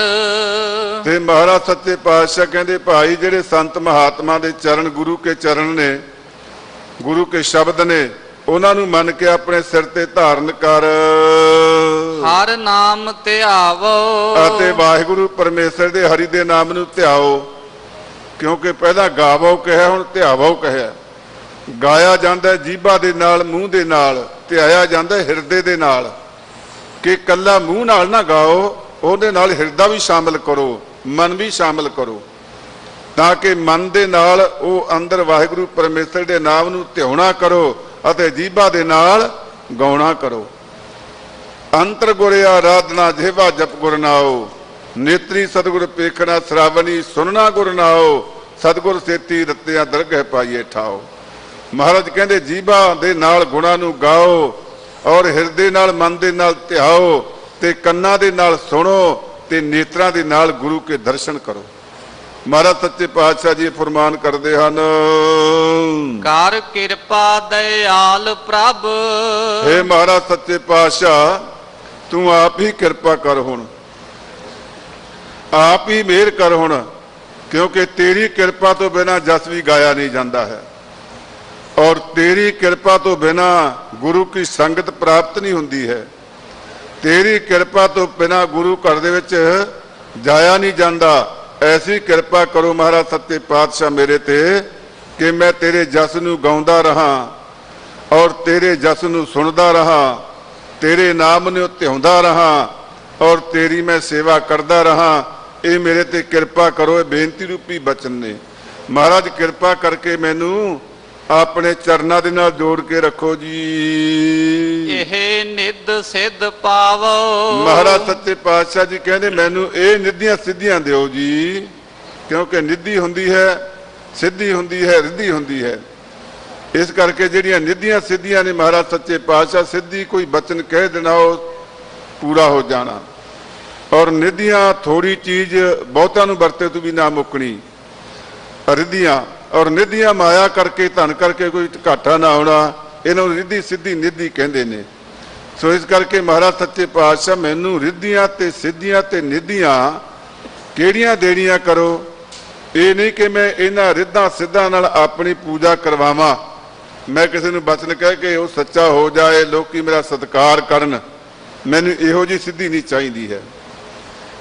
ਤੇ ਮਹਾਰਾਜ ਸੱਚੇ ਪਾਤਸ਼ਾਹ ਕਹਿੰਦੇ ਭਾਈ ਜਿਹੜੇ ਸੰਤ ਮਹਾਤਮਾ ਦੇ ਚਰਨ, ਗੁਰੂ ਕੇ ਚਰਨ ਨੇ, ਗੁਰੂ ਕੇ ਸ਼ਬਦ ਨੇ, ਉਹਨਾਂ ਨੂੰ ਮੰਨ ਕੇ ਆਪਣੇ ਸਿਰ ਤੇ ਧਾਰਨ ਕਰ।
ਹਰ ਨਾਮ ਧਿਆਵੋ।
ਅਤੇ ਵਾਹਿਗੁਰੂ ਪਰਮੇਸ਼ਰ ਦੇ ਹਰੀ ਦੇ ਨਾਮ ਨੂੰ ਧਿਆਓ। ਕਿਉਂਕਿ ਪਹਿਲਾਂ ਗਾਵੋ ਕਿਹਾ, ਹੁਣ ਧਿਆਵੋ ਕਿਹਾ। ਗਾਇਆ ਜਾਂਦਾ ਜੀਭਾ ਦੇ ਨਾਲ, ਮੂੰਹ ਦੇ ਨਾਲ, ਧਿਆਇਆ ਜਾਂਦਾ ਹਿਰਦੇ ਦੇ ਨਾਲ। ਕਿ ਕੱਲਾ ਮੂੰਹ ਨਾਲ ਨਾ ਗਾਓ, ਉਹਦੇ ਨਾਲ ਹਿਰਦਾ ਵੀ ਸ਼ਾਮਲ ਕਰੋ, ਮਨ ਵੀ ਸ਼ਾਮਲ ਕਰੋ, ਤਾਂ ਕਿ ਮਨ ਦੇ ਨਾਲ ਉਹ ਅੰਦਰ ਵਾਹਿਗੁਰੂ ਪਰਮੇਸ਼ਰ ਦੇ ਨਾਮ ਨੂੰ ਧਿਆਉਣਾ ਕਰੋ ਅਤੇ ਜੀਭਾ ਦੇ ਨਾਲ ਗਾਉਣਾ ਕਰੋ। ਅੰਤਰ ਗੁਰ ਆਰਾਧਨਾ ਜਿਹਵਾ ਜਪ ਗੁਰ ਨਾਉ, ਨੇਤਰੀ ਸਤਿਗੁਰ ਪੇਖਣਾ ਸਰਾਵਣੀ, ਸੁਨਣਾ ਗੁਰ ਨਾਉ, ਸਤਿਗੁਰ ਸੇਤੀ ਰਤਿਆ ਦਰਗਹਿ ਪਾਈਏ ਠਾਓ। ਮਹਾਰਾਜ ਕਹਿੰਦੇ ਜੀਭਾ ਦੇ ਨਾਲ ਗੁਣਾਂ ਨੂੰ ਗਾਓ ਔਰ ਹਿਰਦੇ ਨਾਲ, ਮਨ ਦੇ ਨਾਲ ਧਿਆਓ, ਤੇ ਕੰਨਾਂ ਦੇ ਨਾਲ ਸੁਣੋ, ਤੇ ਨੇਤਰਾਂ ਦੇ ਨਾਲ ਗੁਰੂ ਕੇ ਦਰਸ਼ਨ ਕਰੋ। ਮਹਾਰਾਜ ਸੱਚੇ ਪਾਤਸ਼ਾਹ ਜੀ ਫਰਮਾਨ ਕਰਦੇ ਹਨ,
ਕਰ ਕਿਰਪਾ ਦਇਆਲ ਪ੍ਰਭ।
ਹੇ ਮਹਾਰਾਜ ਸੱਚੇ ਪਾਤਸ਼ਾਹ ਤੂੰ ਆਪ ਹੀ ਕਿਰਪਾ ਕਰ ਹੁਣ, ਆਪ ਹੀ ਮਿਹਰ ਕਰ ਹੁਣ। ਕਿਉਂਕਿ ਤੇਰੀ ਕਿਰਪਾ ਤੋਂ ਬਿਨਾਂ ਜਸ ਵੀ ਗਾਇਆ ਨਹੀਂ ਜਾਂਦਾ ਹੈ, ਔਰ ਤੇਰੀ ਕਿਰਪਾ ਤੋਂ ਬਿਨਾਂ ਗੁਰੂ ਕੀ ਸੰਗਤ ਪ੍ਰਾਪਤ ਨਹੀਂ ਹੁੰਦੀ ਹੈ। ਤੇਰੀ ਕਿਰਪਾ ਤੋਂ ਬਿਨਾਂ ਗੁਰੂ ਘਰ ਦੇ ਵਿੱਚ ਜਾਇਆ ਨਹੀਂ ਜਾਂਦਾ। ਐਸੀ ਕਿਰਪਾ ਕਰੋ ਮਹਾਰਾਜ ਸੱਚੇ ਪਾਤਸ਼ਾਹ ਮੇਰੇ ਤੇ ਕਿ ਮੈਂ ਤੇਰੇ ਜਸ ਨੂੰ ਗਾਉਂਦਾ ਰਹਾਂ ਔਰ ਤੇਰੇ ਜਸ ਨੂੰ ਸੁਣਦਾ ਰਹਾਂ, ਤੇਰੇ ਨਾਮ ਨੂੰ ਧਿਆਉਂਦਾ ਰਹਾਂ ਔਰ ਤੇਰੀ ਮੈਂ ਸੇਵਾ ਕਰਦਾ ਰਹਾਂ। ਇਹ ਮੇਰੇ ਤੇ ਕਿਰਪਾ ਕਰੋ। ਇਹ ਬੇਨਤੀ ਰੂਪੀ ਬਚਨ ਨੇ। ਮਹਾਰਾਜ ਕਿਰਪਾ ਕਰਕੇ ਮੈਨੂੰ ਆਪਣੇ ਚਰਨਾਂ ਦੇ ਨਾਲ ਜੋੜ ਕੇ ਰੱਖੋ ਜੀ।
ਇਹ ਨਿੱਧ ਸਿੱਧ ਪਾਵੋ।
ਮਹਾਰਾਜ ਸੱਚੇ ਪਾਤਸ਼ਾਹ ਜੀ ਕਹਿੰਦੇ ਮੈਨੂੰ ਇਹ ਨਿੱਧੀਆਂ ਸਿੱਧੀਆਂ ਦਿਓ ਜੀ। ਕਿਉਂਕਿ ਨਿੱਧੀ ਹੁੰਦੀ ਹੈ, ਸਿੱਧੀ ਹੁੰਦੀ ਹੈ, ਰਿੱਧੀ ਹੁੰਦੀ ਹੈ। ਇਸ ਕਰਕੇ ਜਿਹੜੀਆਂ ਨਿੱਧੀਆਂ ਸਿੱਧੀਆਂ ਨੇ ਮਹਾਰਾਜ ਸੱਚੇ ਪਾਤਸ਼ਾਹ, ਸਿੱਧੀ ਕੋਈ ਬਚਨ ਕਹਿ ਦੇਣਾ ਉਹ ਪੂਰਾ ਹੋ ਜਾਣਾ, ਔਰ ਨਿੱਧੀਆਂ ਥੋੜੀ ਚੀਜ਼ ਬਹੁਤਾਂ ਨੂੰ ਵਰਤੇ ਤੋਂ ਵੀ ਨਾ ਮੁੱਕਣੀ। ਰਿੱਧੀਆਂ ਔਰ ਨਿੱਧੀਆਂ ਮਾਇਆ ਕਰਕੇ, ਧਨ ਕਰਕੇ ਕੋਈ ਘਾਟਾ ਨਾ ਆਉਣਾ, ਇਹਨਾਂ ਨੂੰ ਰਿੱਧੀ ਸਿੱਧੀ ਨਿੱਧੀ ਕਹਿੰਦੇ ਨੇ। ਸੋ ਇਸ ਕਰਕੇ ਮਹਾਰਾਜ ਸੱਚੇ ਪਾਤਸ਼ਾਹ ਮੈਨੂੰ ਰਿੱਧੀਆਂ ਤੇ ਸਿੱਧੀਆਂ ਤੇ ਨਿੱਧੀਆਂ ਕਿਹੜੀਆਂ ਦੇਣੀਆਂ ਕਰੋ। ਇਹ ਨਹੀਂ ਕਿ ਮੈਂ ਇਹਨਾਂ ਰਿੱਧਾਂ ਸਿੱਧਾਂ ਨਾਲ ਆਪਣੀ ਪੂਜਾ ਕਰਵਾਵਾਂ, ਮੈਂ ਕਿਸੇ ਨੂੰ ਬਚਨ ਕਹਿ ਕੇ ਉਹ ਸੱਚਾ ਹੋ ਜਾਏ, ਲੋਕੀ ਮੇਰਾ ਸਤਿਕਾਰ ਕਰਨ। ਮੈਨੂੰ ਇਹੋ ਜਿਹੀ ਸਿੱਧੀ ਨਹੀਂ ਚਾਹੀਦੀ ਹੈ,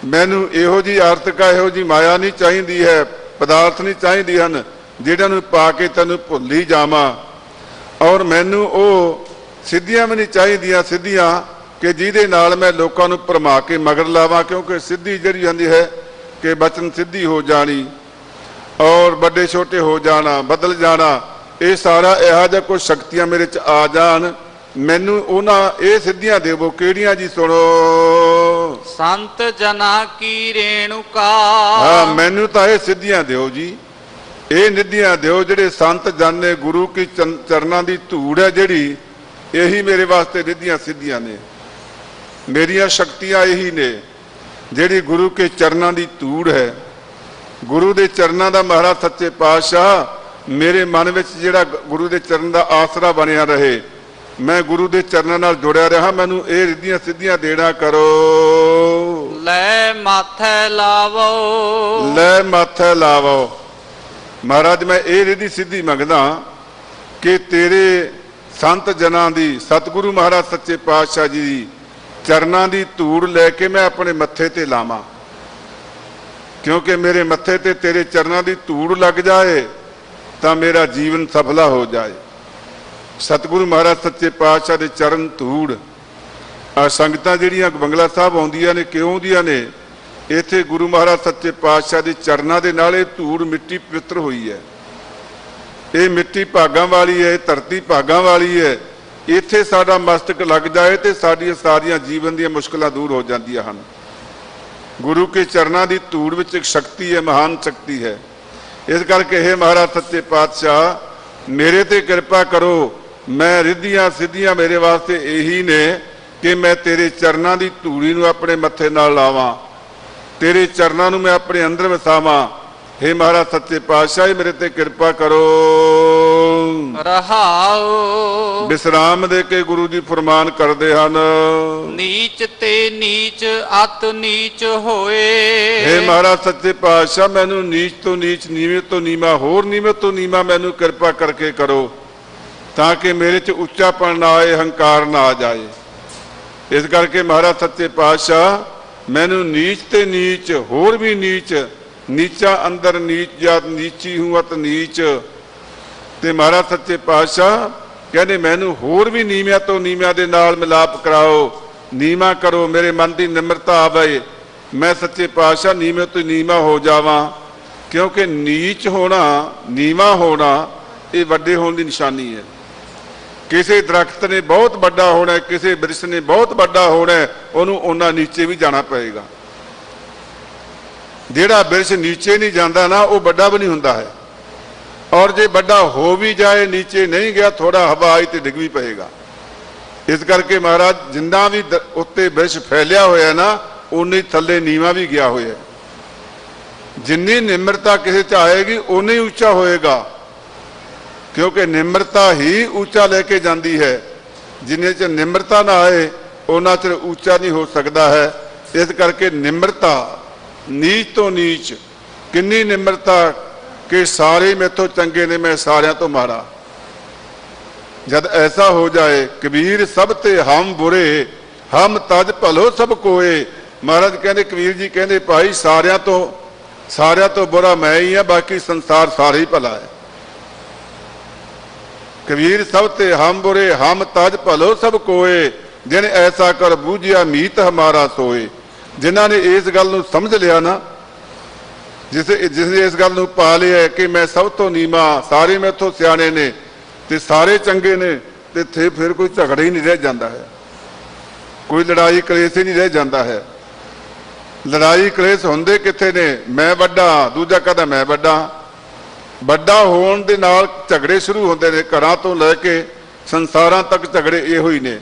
ਮੈਨੂੰ ਇਹੋ ਜਿਹੀ ਆਰਤਿਕਾ, ਇਹੋ ਜਿਹੀ ਮਾਇਆ ਨਹੀਂ ਚਾਹੀਦੀ ਹੈ, ਪਦਾਰਥ ਨਹੀਂ ਚਾਹੀਦੀ ਹਨ ਜਿਹਨਾਂ ਨੂੰ ਪਾ ਕੇ ਤੈਨੂੰ ਭੁੱਲ ਹੀ ਜਾਵਾਂ। ਔਰ ਮੈਨੂੰ ਉਹ ਸਿੱਧੀਆਂ ਵੀ ਨਹੀਂ ਚਾਹੀਦੀਆਂ, ਸਿੱਧੀਆਂ ਕਿ ਜਿਹਦੇ ਨਾਲ ਮੈਂ ਲੋਕਾਂ ਨੂੰ ਭਰਮਾ ਕੇ ਮਗਰ ਲਾਵਾਂ। ਕਿਉਂਕਿ ਸਿੱਧੀ ਜਿਹੜੀ ਹੁੰਦੀ ਹੈ ਕਿ ਬਚਨ ਸਿੱਧੀ ਹੋ ਜਾਣੀ ਔਰ ਵੱਡੇ ਛੋਟੇ ਹੋ ਜਾਣਾ, ਬਦਲ ਜਾਣਾ, ਇਹ ਸਾਰਾ ਇਹੋ ਜਿਹਾ ਕੁਝ ਸ਼ਕਤੀਆਂ ਮੇਰੇ 'ਚ ਆ ਜਾਣ। ਮੈਨੂੰ ਉਹਨਾਂ ਇਹ ਸਿੱਧੀਆਂ ਦੇਵੋ। ਕਿਹੜੀਆਂ ਜੀ? ਸੁਣੋ।
ਸੰਤ ਜਨਾ ਕੀ ਰੇਣੂਕਾ।
ਹਾਂ, ਮੈਨੂੰ ਤਾਂ ਇਹ ਸਿੱਧੀਆਂ ਦਿਓ ਜੀ, ਇਹ ਨਿੱਧੀਆਂ ਦਿਓ ਜਿਹੜੇ ਸੰਤ ਜਨ ਨੇ, ਗੁਰੂ ਕੀ ਚਰਨਾਂ ਦੀ ਧੂੜ ਹੈ ਜਿਹੜੀ, ਇਹੀ ਮੇਰੇ ਵਾਸਤੇ ਨਿੱਧੀਆਂ ਸਿੱਧੀਆਂ ਨੇ। ਮੇਰੀਆਂ ਸ਼ਕਤੀਆਂ ਇਹੀ ਨੇ ਜਿਹੜੀ ਗੁਰੂ ਕੇ ਚਰਨਾਂ ਦੀ ਧੂੜ ਹੈ। ਗੁਰੂ ਦੇ ਚਰਨਾਂ ਦਾ ਮਹਾਰਾਜ ਸੱਚੇ ਪਾਤਸ਼ਾਹ ਮੇਰੇ ਮਨ ਵਿੱਚ ਜਿਹੜਾ ਗੁਰੂ ਦੇ ਚਰਨ ਦਾ ਆਸਰਾ ਬਣਿਆ ਰਹੇ, ਮੈਂ ਗੁਰੂ ਦੇ ਚਰਨਾਂ ਨਾਲ ਜੁੜਿਆ ਰਿਹਾ। ਮੈਨੂੰ ਇਹ ਰਿੱਧੀਆਂ ਸਿੱਧੀਆਂ ਦੇਣਾ ਕਰੋ।
ਲੈ ਮਾਥੇ ਲਾਵੋ।
ਲੈ ਮਾਥੇ ਲਾਵੋ। ਮਹਾਰਾਜ ਮੈਂ ਇਹ ਰਿੱਧੀ ਸਿੱਧੀ ਮੰਗਦਾ ਕਿ ਤੇਰੇ ਸੰਤ ਜਨਾਂ ਦੀ, ਸਤਿਗੁਰੂ ਮਹਾਰਾਜ ਸੱਚੇ ਪਾਤਸ਼ਾਹ ਜੀ ਦੀ ਚਰਨਾਂ ਦੀ ਧੂੜ ਲੈ ਕੇ ਮੈਂ ਆਪਣੇ ਮੱਥੇ ਤੇ ਲਾਵਾਂ। ਕਿਉਂਕਿ ਮੇਰੇ ਮੱਥੇ ਤੇ ਤੇਰੇ ਚਰਨਾਂ ਦੀ ਧੂੜ ਲੱਗ ਜਾਏ ਤਾਂ ਮੇਰਾ ਜੀਵਨ ਸਫਲਾ ਹੋ ਜਾਏ। ਸਤਿਗੁਰੂ ਮਹਾਰਾਜ ਸੱਚੇ ਪਾਤਸ਼ਾਹ ਦੇ ਚਰਨ ਧੂੜ। ਆ ਸੰਗਤਾਂ ਜਿਹੜੀਆਂ ਬੰਗਲਾ ਸਾਹਿਬ ਆਉਂਦੀਆਂ ਨੇ, ਕਿਉਂ ਆਉਂਦੀਆਂ ਨੇ? ਇੱਥੇ ਗੁਰੂ ਮਹਾਰਾਜ ਸੱਚੇ ਪਾਤਸ਼ਾਹ ਦੇ ਚਰਨਾਂ ਦੇ ਨਾਲ ਇਹ ਧੂੜ ਮਿੱਟੀ ਪਵਿੱਤਰ ਹੋਈ ਹੈ। ਇਹ ਮਿੱਟੀ ਭਾਗਾਂ ਵਾਲੀ ਹੈ, ਧਰਤੀ ਭਾਗਾਂ ਵਾਲੀ ਹੈ। ਇੱਥੇ ਸਾਡਾ ਮਸਤਕ ਲੱਗ ਜਾਏ ਤੇ ਸਾਡੀਆਂ ਸਾਰੀਆਂ ਜੀਵਨ ਦੀਆਂ ਮੁਸ਼ਕਲਾਂ ਦੂਰ ਹੋ ਜਾਂਦੀਆਂ ਹਨ। ਗੁਰੂ ਕੇ ਚਰਨਾਂ ਦੀ ਧੂੜ ਵਿੱਚ ਇੱਕ ਸ਼ਕਤੀ ਹੈ, ਮਹਾਨ ਸ਼ਕਤੀ ਹੈ। ਇਸ ਕਰਕੇ ਇਹ ਮਹਾਰਾਜ ਸੱਚੇ ਪਾਤਸ਼ਾਹ ਮੇਰੇ ਤੇ ਕਿਰਪਾ ਕਰੋ। ਮੈਂ ਰਿੱਧੀਆਂ ਸਿੱਧੀਆਂ ਮੇਰੇ ਵਾਸਤੇ ਇਹੀ ਨੇ ਕਿ ਮੈਂ ਤੇਰੇ ਚਰਨਾਂ ਦੀ ਧੂੜੀ ਨੂੰ ਆਪਣੇ ਮੱਥੇ ਨਾਲ ਲਾਵਾਂ, ਤੇਰੇ ਚਰਨਾਂ ਨੂੰ ਮੈਂ ਆਪਣੇ ਅੰਦਰ ਵਸਾਵਾਂ। हे ਮਹਾਰਾਜ ਸੱਚੇ ਪਾਤਸ਼ਾਹ ਮੇਰੇ ਤੇ ਕਿਰਪਾ ਕਰੋ।
ਰਹਾਉ
ਵਿਸਰਾਮ ਦੇ ਕੇ ਗੁਰੂ ਜੀ ਫਰਮਾਨ ਕਰਦੇ ਹਨ,
ਨੀਚ ਤੇ ਨੀਚ ਅਤ ਨੀਚ ਹੋਏ।
हे ਮਹਾਰਾਜ ਸੱਚੇ ਪਾਤਸ਼ਾਹ ਮੈਨੂੰ ਨੀਚ ਤੋਂ ਨੀਚ, ਨੀਵੇਂ ਤੋਂ ਨੀਵਾਂ, ਹੋਰ ਨੀਵੇਂ ਤੋਂ ਨੀਵਾਂ ਮੈਨੂੰ ਕਿਰਪਾ ਕਰਕੇ ਕਰੋ, ਤਾਂ ਕਿ ਮੇਰੇ 'ਚ ਉੱਚਾਪਣ ਨਾ ਆਏ, ਹੰਕਾਰ ਨਾ ਆ ਜਾਏ। ਇਸ ਕਰਕੇ ਮਹਾਰਾਜ ਸੱਚੇ ਪਾਤਸ਼ਾਹ ਮੈਨੂੰ ਨੀਚ ਤੇ ਨੀਚ, ਹੋਰ ਵੀ ਨੀਚ, ਨੀਚਾ ਅੰਦਰ ਨੀਚ, ਜਾਤ ਨੀਚੀ ਹੂੰ ਅਤ ਨੀਚ। ਤੇ ਮਹਾਰਾਜ ਸੱਚੇ ਪਾਤਸ਼ਾਹ ਕਹਿੰਦੇ ਮੈਨੂੰ ਹੋਰ ਵੀ ਨੀਵਿਆਂ ਤੋਂ ਨੀਵਿਆਂ ਦੇ ਨਾਲ ਮਿਲਾਪ ਕਰਾਓ, ਨੀਵਾਂ ਕਰੋ, ਮੇਰੇ ਮਨ ਦੀ ਨਿਮਰਤਾ ਆਵੇ, ਮੈਂ ਸੱਚੇ ਪਾਤਸ਼ਾਹ ਨੀਵੇਂ ਤੋਂ ਨੀਵਾਂ ਹੋ ਜਾਵਾਂ। ਕਿਉਂਕਿ ਨੀਚ ਹੋਣਾ, ਨੀਵਾਂ ਹੋਣਾ ਇਹ ਵੱਡੇ ਹੋਣ ਦੀ ਨਿਸ਼ਾਨੀ ਹੈ। ਕਿਸੇ ਦਰਖਤ ਨੇ ਬਹੁਤ ਵੱਡਾ ਹੋਣਾ, ਕਿਸੇ ਬਿਰਛ ਨੇ ਬਹੁਤ ਵੱਡਾ ਹੋਣਾ, ਉਹਨੂੰ ਉਹਨਾਂ ਨੀਚੇ ਵੀ ਜਾਣਾ ਪਏਗਾ। ਜਿਹੜਾ ਬਿਰਛ ਨੀਚੇ ਨਹੀਂ ਜਾਂਦਾ ਨਾ, ਉਹ ਵੱਡਾ ਵੀ ਨਹੀਂ ਹੁੰਦਾ ਹੈ। ਔਰ ਜੇ ਵੱਡਾ ਹੋ ਵੀ ਜਾਏ, ਨੀਚੇ ਨਹੀਂ ਗਿਆ, ਥੋੜਾ ਹਵਾ ਆਈ ਤੇ ਡਿੱਗ ਵੀ ਪਏਗਾ। ਇਸ ਕਰਕੇ ਮਹਾਰਾਜ ਜਿੰਨਾ ਵੀ ਉੱਤੇ ਬਿਰਛ ਫੈਲਿਆ ਹੋਇਆ ਨਾ, ਉਨੇ ਥੱਲੇ ਨੀਵਾਂ ਵੀ ਗਿਆ ਹੋਇਆ। ਜਿੰਨੀ ਨਿਮਰਤਾ ਕਿਸੇ 'ਚ ਆਏਗੀ ਉਨੇ ਹੀ ਉੱਚਾ ਹੋਏਗਾ, ਕਿਉਂਕਿ ਨਿਮਰਤਾ ਹੀ ਉੱਚਾ ਲੈ ਕੇ ਜਾਂਦੀ ਹੈ। ਜਿੰਨੇ 'ਚ ਨਿਮਰਤਾ ਨਾ ਆਏ ਉਹਨਾਂ 'ਚ ਉੱਚਾ ਨਹੀਂ ਹੋ ਸਕਦਾ ਹੈ। ਇਸ ਕਰਕੇ ਨਿਮਰਤਾ, ਨੀਚ ਤੋਂ ਨੀਚ, ਕਿੰਨੀ ਨਿਮਰਤਾ ਕਿ ਸਾਰੇ ਮੇਥੋਂ ਚੰਗੇ ਨੇ, ਮੈਂ ਸਾਰਿਆਂ ਤੋਂ ਮਾੜਾ। ਜਦ ਐਸਾ ਹੋ ਜਾਏ, ਕਬੀਰ ਸਭ ਤੇ ਹਮ ਬੁਰੇ, ਹਮ ਤਜ ਭਲੋ ਸਭ ਕੋਏ। ਮਹਾਰਾਜ ਕਹਿੰਦੇ, ਕਬੀਰ ਜੀ ਕਹਿੰਦੇ ਭਾਈ ਸਾਰਿਆਂ ਤੋਂ ਬੁਰਾ ਮੈਂ ਹੀ ਆ, ਬਾਕੀ ਸੰਸਾਰ ਸਾਰੇ ਹੀ ਭਲਾ ਹੈ। ਕਬੀਰ ਸਭ ਤੇ ਹਮ ਬੁਰੇ, ਹਮ ਤਜ ਭਲੋ ਸਭ ਕੋਏ, ਜਿਨ ਐਸਾ ਕਰ ਬੂਝਿਆ ਮੀਤ ਹਮਾਰਾ ਸੋਏ। ਜਿਨ੍ਹਾਂ ਨੇ ਇਸ ਗੱਲ ਨੂੰ ਸਮਝ ਲਿਆ ਨਾ, ਜਿਸਨੇ ਇਸ ਗੱਲ ਨੂੰ ਪਾ ਲਿਆ ਕਿ ਮੈਂ ਸਭ ਤੋਂ ਨੀਵਾਂ, ਸਾਰੇ ਮੈਥੋਂ ਸਿਆਣੇ ਨੇ ਤੇ ਸਾਰੇ ਚੰਗੇ ਨੇ, ਤੇ ਇੱਥੇ ਫਿਰ ਕੋਈ ਝਗੜਾ ਹੀ ਨਹੀਂ ਰਹਿ ਜਾਂਦਾ ਹੈ, ਕੋਈ ਲੜਾਈ ਕਲੇਸ਼ ਹੀ ਨਹੀਂ ਰਹਿ ਜਾਂਦਾ ਹੈ। ਲੜਾਈ ਕਲੇਸ਼ ਹੁੰਦੇ ਕਿੱਥੇ ਨੇ? ਮੈਂ ਵੱਡਾ, ਦੂਜਾ ਕਹਿੰਦਾ ਮੈਂ ਵੱਡਾ। ਵੱਡਾ ਹੋਣ ਦੇ ਨਾਲ ਝਗੜੇ ਸ਼ੁਰੂ ਹੁੰਦੇ ਨੇ, ਘਰਾਂ ਤੋਂ ਲੈ ਕੇ ਸੰਸਾਰਾਂ ਤੱਕ ਝਗੜੇ ਇਹੋ ਹੀ ਨੇ।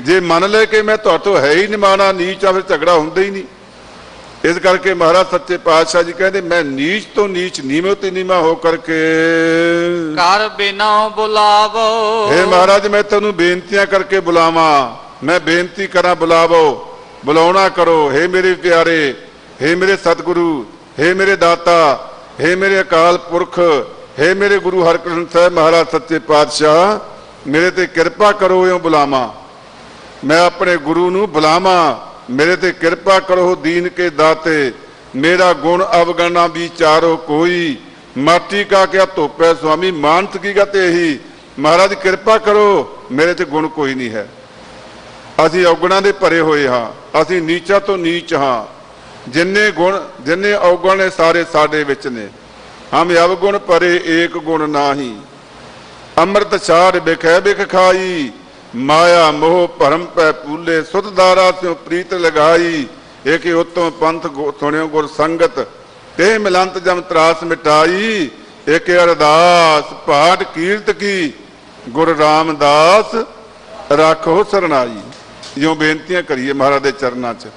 ਜੇ ਮੰਨ ਲੈ ਕਿ ਮੈਂ ਤੁਹਾਡੇ ਤੋਂ ਹੈ ਹੀ ਨਹੀਂ ਮਾਣਾ, ਨੀਚ ਆ, ਫਿਰ ਝਗੜਾ ਹੁੰਦਾ ਹੀ ਨਹੀਂ। ਇਸ ਕਰਕੇ ਮਹਾਰਾਜ ਸੱਚੇ ਪਾਤਸ਼ਾਹ ਜੀ ਕਹਿੰਦੇ ਮੈਂ ਨੀਚ ਤੋਂ ਨੀਚ, ਨੀਵੇਂ ਤੋਂ ਨੀਵਾਂ ਹੋ ਕਰਕੇ
ਕਰ ਬਿਨਾ ਬੁਲਾਵੋ।
हे ਮਹਾਰਾਜ ਮੈਂ ਤੁਹਾਨੂੰ ਬੇਨਤੀਆਂ ਕਰਕੇ ਬੁਲਾਵਾਂ, ਮੈਂ ਬੇਨਤੀ ਕਰਾਂ, ਬੁਲਾਵੋ, ਬੁਲਾਉਣਾ ਕਰੋ। हे ਮੇਰੇ ਪਿਆਰੇ, हे ਮੇਰੇ ਸਤਿਗੁਰੂ, हे ਮੇਰੇ ਦਾਤਾ, हे ਮੇਰੇ ਅਕਾਲ ਪੁਰਖ, हे ਮੇਰੇ ਗੁਰੂ ਹਰਿਕ੍ਰਿਸ਼ਨ ਸਾਹਿਬ ਮਹਾਰਾਜ ਸੱਚੇ ਪਾਤਸ਼ਾਹ ਮੇਰੇ ਤੇ ਕਿਰਪਾ ਕਰੋ, ਇਉਂ ਬੁਲਾਵਾਂ। ਮੈਂ ਆਪਣੇ ਗੁਰੂ ਨੂੰ ਬੁਲਾਵਾਂ, ਮੇਰੇ ਤੇ ਕਿਰਪਾ ਕਰੋ ਦੀਨ ਕੇ ਦਾਤੇ, ਮੇਰਾ ਗੁਣ ਅਵਗਣਾ ਵਿਚਾਰੋ ਕੋਈ, ਮਾਟੀ ਕਾ ਕਿਆ ਧੋਪੈ ਸੁਆਮੀ, ਮਾਨਤ ਕੀ ਗਤੇ ਇਹੀ। ਮਹਾਰਾਜ ਕਿਰਪਾ ਕਰੋ, ਮੇਰੇ ਤੇ ਗੁਣ ਕੋਈ ਨਹੀਂ ਹੈ, ਅਸੀਂ ਔਗਣਾਂ ਦੇ ਭਰੇ ਹੋਏ ਹਾਂ, ਅਸੀਂ ਨੀਚਾ ਤੋਂ ਨੀਚ ਹਾਂ। ਜਿੰਨੇ ਗੁਣ, ਜਿੰਨੇ ਔਗਣ ਨੇ ਸਾਰੇ ਸਾਡੇ ਵਿੱਚ ਨੇ। ਹਮ ਅਵਗੁਣ ਭਰੇ ਏਕ ਗੁਣ ਨਾਹੀ, ਅੰਮ੍ਰਿਤ ਛਾੜ ਬਿਖੈ ਬਿਖ ਖਾਈ, ਮਾਇਆ ਮੋਹ ਭਰਮ ਪੈ ਪੂਲੇ, ਸੁਧ ਦਾਰਾ ਸਿਉ ਪ੍ਰੀਤ ਲਗਾਈ। ਏਕ ਉਤਮ ਪੰਥ ਸੁਣਿਓ ਗੁਰ ਸੰਗਤ, ਤੇ ਮਿਲੰਤ ਜਮ ਤਰਾਸ ਮਿਟਾਈ। ਏਕ ਅਰਦਾਸ ਪਾਠ ਕੀਰਤ ਕੀ, ਗੁਰ ਰਾਮਦਾਸ ਰੱਖੋ ਸਰਨਾਈ। ਜਿਉਂ ਬੇਨਤੀਆਂ ਕਰੀਏ ਮਹਾਰਾਜ ਦੇ ਚਰਨਾਂ 'ਚ,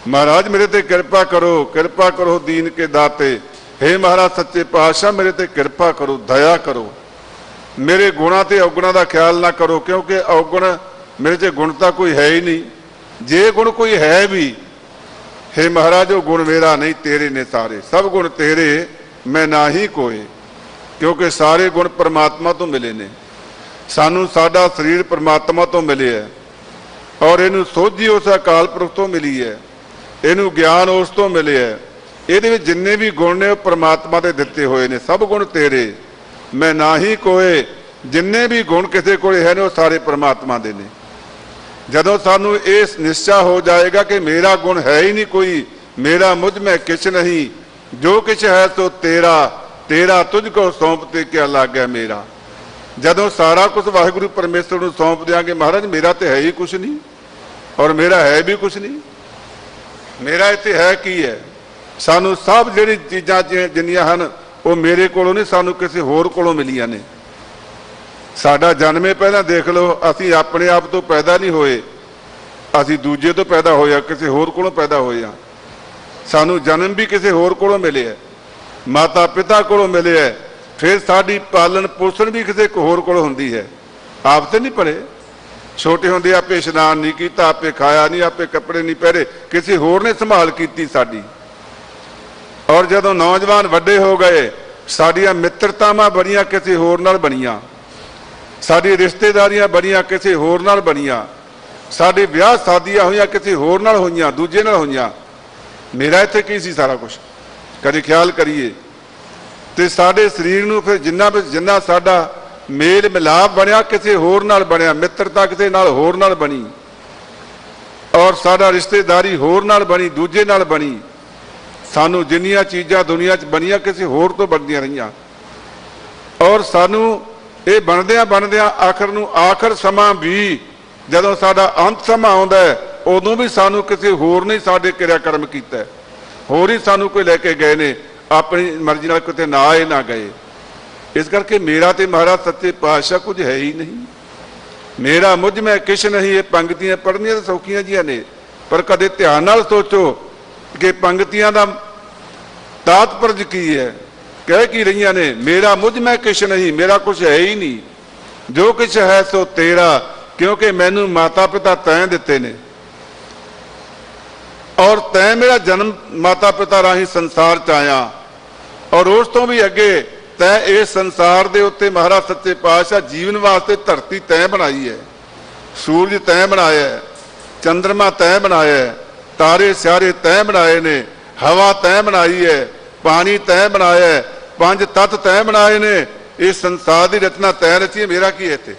ਮਹਾਰਾਜ ਮੇਰੇ ਤੇ ਕਿਰਪਾ ਕਰੋ, ਕਿਰਪਾ ਕਰੋ ਦੀਨ ਕੇ ਦਾਤੇ। हे ਮਹਾਰਾਜ ਸੱਚੇ ਪਾਤਸ਼ਾਹ ਮੇਰੇ ਤੇ ਕਿਰਪਾ ਕਰੋ, ਦਇਆ ਕਰੋ, ਮੇਰੇ ਗੁਣਾਂ ਤੇ ਔਗੁਣਾਂ ਦਾ ਖਿਆਲ ਨਾ ਕਰੋ, ਕਿਉਂਕਿ ਔਗੁਣ ਮੇਰੇ 'ਚ ਗੁਣ ਤਾਂ ਕੋਈ ਹੈ ਹੀ ਨਹੀਂ। ਜੇ ਗੁਣ ਕੋਈ ਹੈ ਵੀ, हे ਮਹਾਰਾਜ ਉਹ ਗੁਣ ਮੇਰਾ ਨਹੀਂ, ਤੇਰੇ ਨੇ ਸਾਰੇ, ਸਭ ਗੁਣ ਤੇਰੇ, ਮੈਂ ਨਾ ਹੀ ਕੋਏ। ਕਿਉਂਕਿ ਸਾਰੇ ਗੁਣ ਪਰਮਾਤਮਾ ਤੋਂ ਮਿਲੇ ਨੇ ਸਾਨੂੰ, ਸਾਡਾ ਸਰੀਰ ਪਰਮਾਤਮਾ ਤੋਂ ਮਿਲਿਆ, ਔਰ ਇਹਨੂੰ ਸੋਝੀ ਉਸ ਅਕਾਲ ਪੁਰਖ ਤੋਂ ਮਿਲੀ ਹੈ, ਇਹਨੂੰ ਗਿਆਨ ਉਸ ਤੋਂ ਮਿਲਿਆ। ਇਹਦੇ ਵਿੱਚ ਜਿੰਨੇ ਵੀ ਗੁਣ ਨੇ ਉਹ ਪਰਮਾਤਮਾ ਦੇ ਦਿੱਤੇ ਹੋਏ ਨੇ, ਸਭ ਗੁਣ ਤੇਰੇ, ਮੈਂ ਨਾ ਹੀ ਕੋਏ। ਜਿੰਨੇ ਵੀ ਗੁਣ ਕਿਸੇ ਕੋਲ ਹੈ ਨੇ ਉਹ ਸਾਰੇ ਪਰਮਾਤਮਾ ਦੇ ਨੇ। ਜਦੋਂ ਸਾਨੂੰ ਇਹ ਨਿਸ਼ਚਾ ਹੋ ਜਾਏਗਾ ਕਿ ਮੇਰਾ ਗੁਣ ਹੈ ਹੀ ਨਹੀਂ ਕੋਈ, ਮੇਰਾ ਮੁਝ ਮੈਂ ਕਿਛ ਨਹੀਂ, ਜੋ ਕਿਛ ਹੈ ਸੋ ਤੇਰਾ, ਤੇਰਾ ਤੁਝ ਕੋ ਸੌਂਪ ਤੇ ਕਿਆ ਲੱਗਿਆ ਮੇਰਾ। ਜਦੋਂ ਸਾਰਾ ਕੁਝ ਵਾਹਿਗੁਰੂ ਪਰਮੇਸ਼ਰ ਨੂੰ ਸੌਂਪ ਦਿਆਂਗੇ, ਮਹਾਰਾਜ ਮੇਰਾ ਤੇ ਹੈ ਹੀ ਕੁਛ ਨਹੀਂ, ਔਰ ਮੇਰਾ ਹੈ ਵੀ ਕੁਛ ਨਹੀਂ, ਮੇਰਾ ਇੱਥੇ ਹੈ ਕੀ ਹੈ। ਸਾਨੂੰ ਸਭ ਜਿਹੜੀ ਚੀਜ਼ਾਂ ਜਿੰਨੀਆਂ ਹਨ ਉਹ ਮੇਰੇ ਕੋਲੋਂ ਨਹੀਂ, ਸਾਨੂੰ ਕਿਸੇ ਹੋਰ ਕੋਲੋਂ ਮਿਲੀਆਂ ਨੇ। ਸਾਡਾ ਜਨਮੇ ਪਹਿਲਾਂ ਦੇਖ ਲਓ, ਅਸੀਂ ਆਪਣੇ ਆਪ ਤੋਂ ਪੈਦਾ ਨਹੀਂ ਹੋਏ, ਅਸੀਂ ਦੂਜੇ ਤੋਂ ਪੈਦਾ ਹੋਏ ਆ, ਕਿਸੇ ਹੋਰ ਕੋਲੋਂ ਪੈਦਾ ਹੋਏ ਆ। ਸਾਨੂੰ ਜਨਮ ਵੀ ਕਿਸੇ ਹੋਰ ਕੋਲੋਂ ਮਿਲਿਆ, ਮਾਤਾ ਪਿਤਾ ਕੋਲੋਂ ਮਿਲਿਆ, ਫਿਰ ਸਾਡੀ ਪਾਲਣ ਪੋਸ਼ਣ ਵੀ ਕਿਸੇ ਹੋਰ ਕੋਲੋਂ ਹੁੰਦੀ ਹੈ। ਆਪ ਤੇ ਨਹੀਂ ਪੜੇ। ਛੋਟੇ ਹੁੰਦੇ ਆਪੇ ਇਸ਼ਨਾਨ ਨਹੀਂ ਕੀਤਾ, ਆਪੇ ਖਾਇਆ ਨਹੀਂ, ਆਪੇ ਕੱਪੜੇ ਨਹੀਂ ਪਹਿਰੇ, ਕਿਸੇ ਹੋਰ ਨੇ ਸੰਭਾਲ ਕੀਤੀ ਸਾਡੀ। ਔਰ ਜਦੋਂ ਨੌਜਵਾਨ ਵੱਡੇ ਹੋ ਗਏ, ਸਾਡੀਆਂ ਮਿੱਤਰਤਾਵਾਂ ਬਣੀਆਂ ਕਿਸੇ ਹੋਰ ਨਾਲ ਬਣੀਆਂ, ਸਾਡੀ ਰਿਸ਼ਤੇਦਾਰੀਆਂ ਬਣੀਆਂ ਕਿਸੇ ਹੋਰ ਨਾਲ ਬਣੀਆਂ, ਸਾਡੇ ਵਿਆਹ ਸ਼ਾਦੀਆਂ ਹੋਈਆਂ ਕਿਸੇ ਹੋਰ ਨਾਲ ਹੋਈਆਂ, ਦੂਜੇ ਨਾਲ ਹੋਈਆਂ। ਮੇਰਾ ਇੱਥੇ ਕੀ ਸੀ ਸਾਰਾ ਕੁਝ, ਕਦੇ ਖਿਆਲ ਕਰੀਏ। ਤੇ ਸਾਡੇ ਸਰੀਰ ਨੂੰ ਫਿਰ ਜਿੰਨਾ ਸਾਡਾ ਮੇਲ ਮਿਲਾਪ ਬਣਿਆ ਕਿਸੇ ਹੋਰ ਨਾਲ ਬਣਿਆ, ਮਿੱਤਰਤਾ ਕਿਸੇ ਨਾਲ ਹੋਰ ਨਾਲ ਬਣੀ, ਔਰ ਸਾਡਾ ਰਿਸ਼ਤੇਦਾਰੀ ਹੋਰ ਨਾਲ ਬਣੀ, ਦੂਜੇ ਨਾਲ ਬਣੀ। ਸਾਨੂੰ ਜਿੰਨੀਆਂ ਚੀਜ਼ਾਂ ਦੁਨੀਆ 'ਚ ਬਣੀਆਂ ਕਿਸੇ ਹੋਰ ਤੋਂ ਬਣਦੀਆਂ ਰਹੀਆਂ, ਔਰ ਸਾਨੂੰ ਇਹ ਬਣਦਿਆਂ ਆਖਰ ਸਮਾਂ ਵੀ ਜਦੋਂ ਸਾਡਾ ਅੰਤ ਸਮਾਂ ਆਉਂਦਾ ਹੈ, ਉਦੋਂ ਵੀ ਸਾਨੂੰ ਕਿਸੇ ਹੋਰ ਨੇ ਸਾਡੇ ਕਿਰਿਆ ਕਰਮ ਕੀਤਾ, ਹੋਰ ਹੀ ਸਾਨੂੰ ਕੋਈ ਲੈ ਕੇ ਗਏ ਨੇ, ਆਪਣੀ ਮਰਜ਼ੀ ਨਾਲ ਕਿਤੇ ਨਾ ਆਏ ਨਾ ਗਏ। ਇਸ ਕਰਕੇ ਮੇਰਾ ਤੇ ਮਹਾਰਾਜ ਸੱਚੇ ਪਾਤਸ਼ਾਹ ਕੁਝ ਹੈ ਹੀ ਨਹੀਂ। ਮੇਰਾ ਮੁਝ ਮੈਂ ਕਿਛ ਨਹੀਂ। ਇਹ ਪੰਗਤੀਆਂ ਪੜ੍ਹਨੀਆਂ ਤਾਂ ਸੌਖੀਆਂ ਜੀਆਂ ਨੇ, ਪਰ ਕਦੇ ਧਿਆਨ ਨਾਲ ਸੋਚੋ ਕਿ ਪੰਗਤੀਆਂ ਦਾ ਤਾਤਪਰਜ ਕੀ ਹੈ, ਕਹਿ ਕੀ ਰਹੀਆਂ ਨੇ। ਮੇਰਾ ਮੁਝ ਮੈਂ ਕਿਛ ਨਹੀਂ, ਮੇਰਾ ਕੁਛ ਹੈ ਹੀ ਨਹੀਂ। ਜੋ ਕੁਛ ਹੈ ਸੋ ਤੇਰਾ, ਕਿਉਂਕਿ ਮੈਨੂੰ ਮਾਤਾ ਪਿਤਾ ਤੈਂ ਦਿੱਤੇ ਨੇ, ਔਰ ਤੈਂ ਮੇਰਾ ਜਨਮ ਮਾਤਾ ਪਿਤਾ ਰਾਹੀਂ ਸੰਸਾਰ 'ਚ ਆਇਆ, ਔਰ ਉਸ ਤੋਂ ਵੀ ਅੱਗੇ ਤੈਂ ਇਸ ਸੰਸਾਰ ਦੇ ਉੱਤੇ ਮਹਾਰਾਜ ਸੱਚੇ ਪਾਤਸ਼ਾਹ ਜੀਵਨ ਵਾਸਤੇ ਧਰਤੀ ਤੈਂ ਬਣਾਈ ਹੈ, ਸੂਰਜ ਤੈਂ ਬਣਾਇਆ ਹੈ, ਚੰਦਰਮਾ ਤੈਂ ਬਣਾਇਆ ਹੈ, ਤਾਰੇ ਸਿਆਰੇ ਤੈਂ ਬਣਾਏ ਨੇ, ਹਵਾ ਤੈਂ ਬਣਾਈ ਹੈ, ਪਾਣੀ ਤੈਂ ਬਣਾਇਆ ਹੈ, ਪੰਜ ਤੱਤ ਤੈਂ ਬਣਾਏ ਨੇ। ਇਸ ਸੰਸਾਰ ਦੀ ਰਚਨਾ ਤੈਂ ਰਚੀ ਹੈ। ਮੇਰਾ ਕੀ ਹੈ ਇੱਥੇ?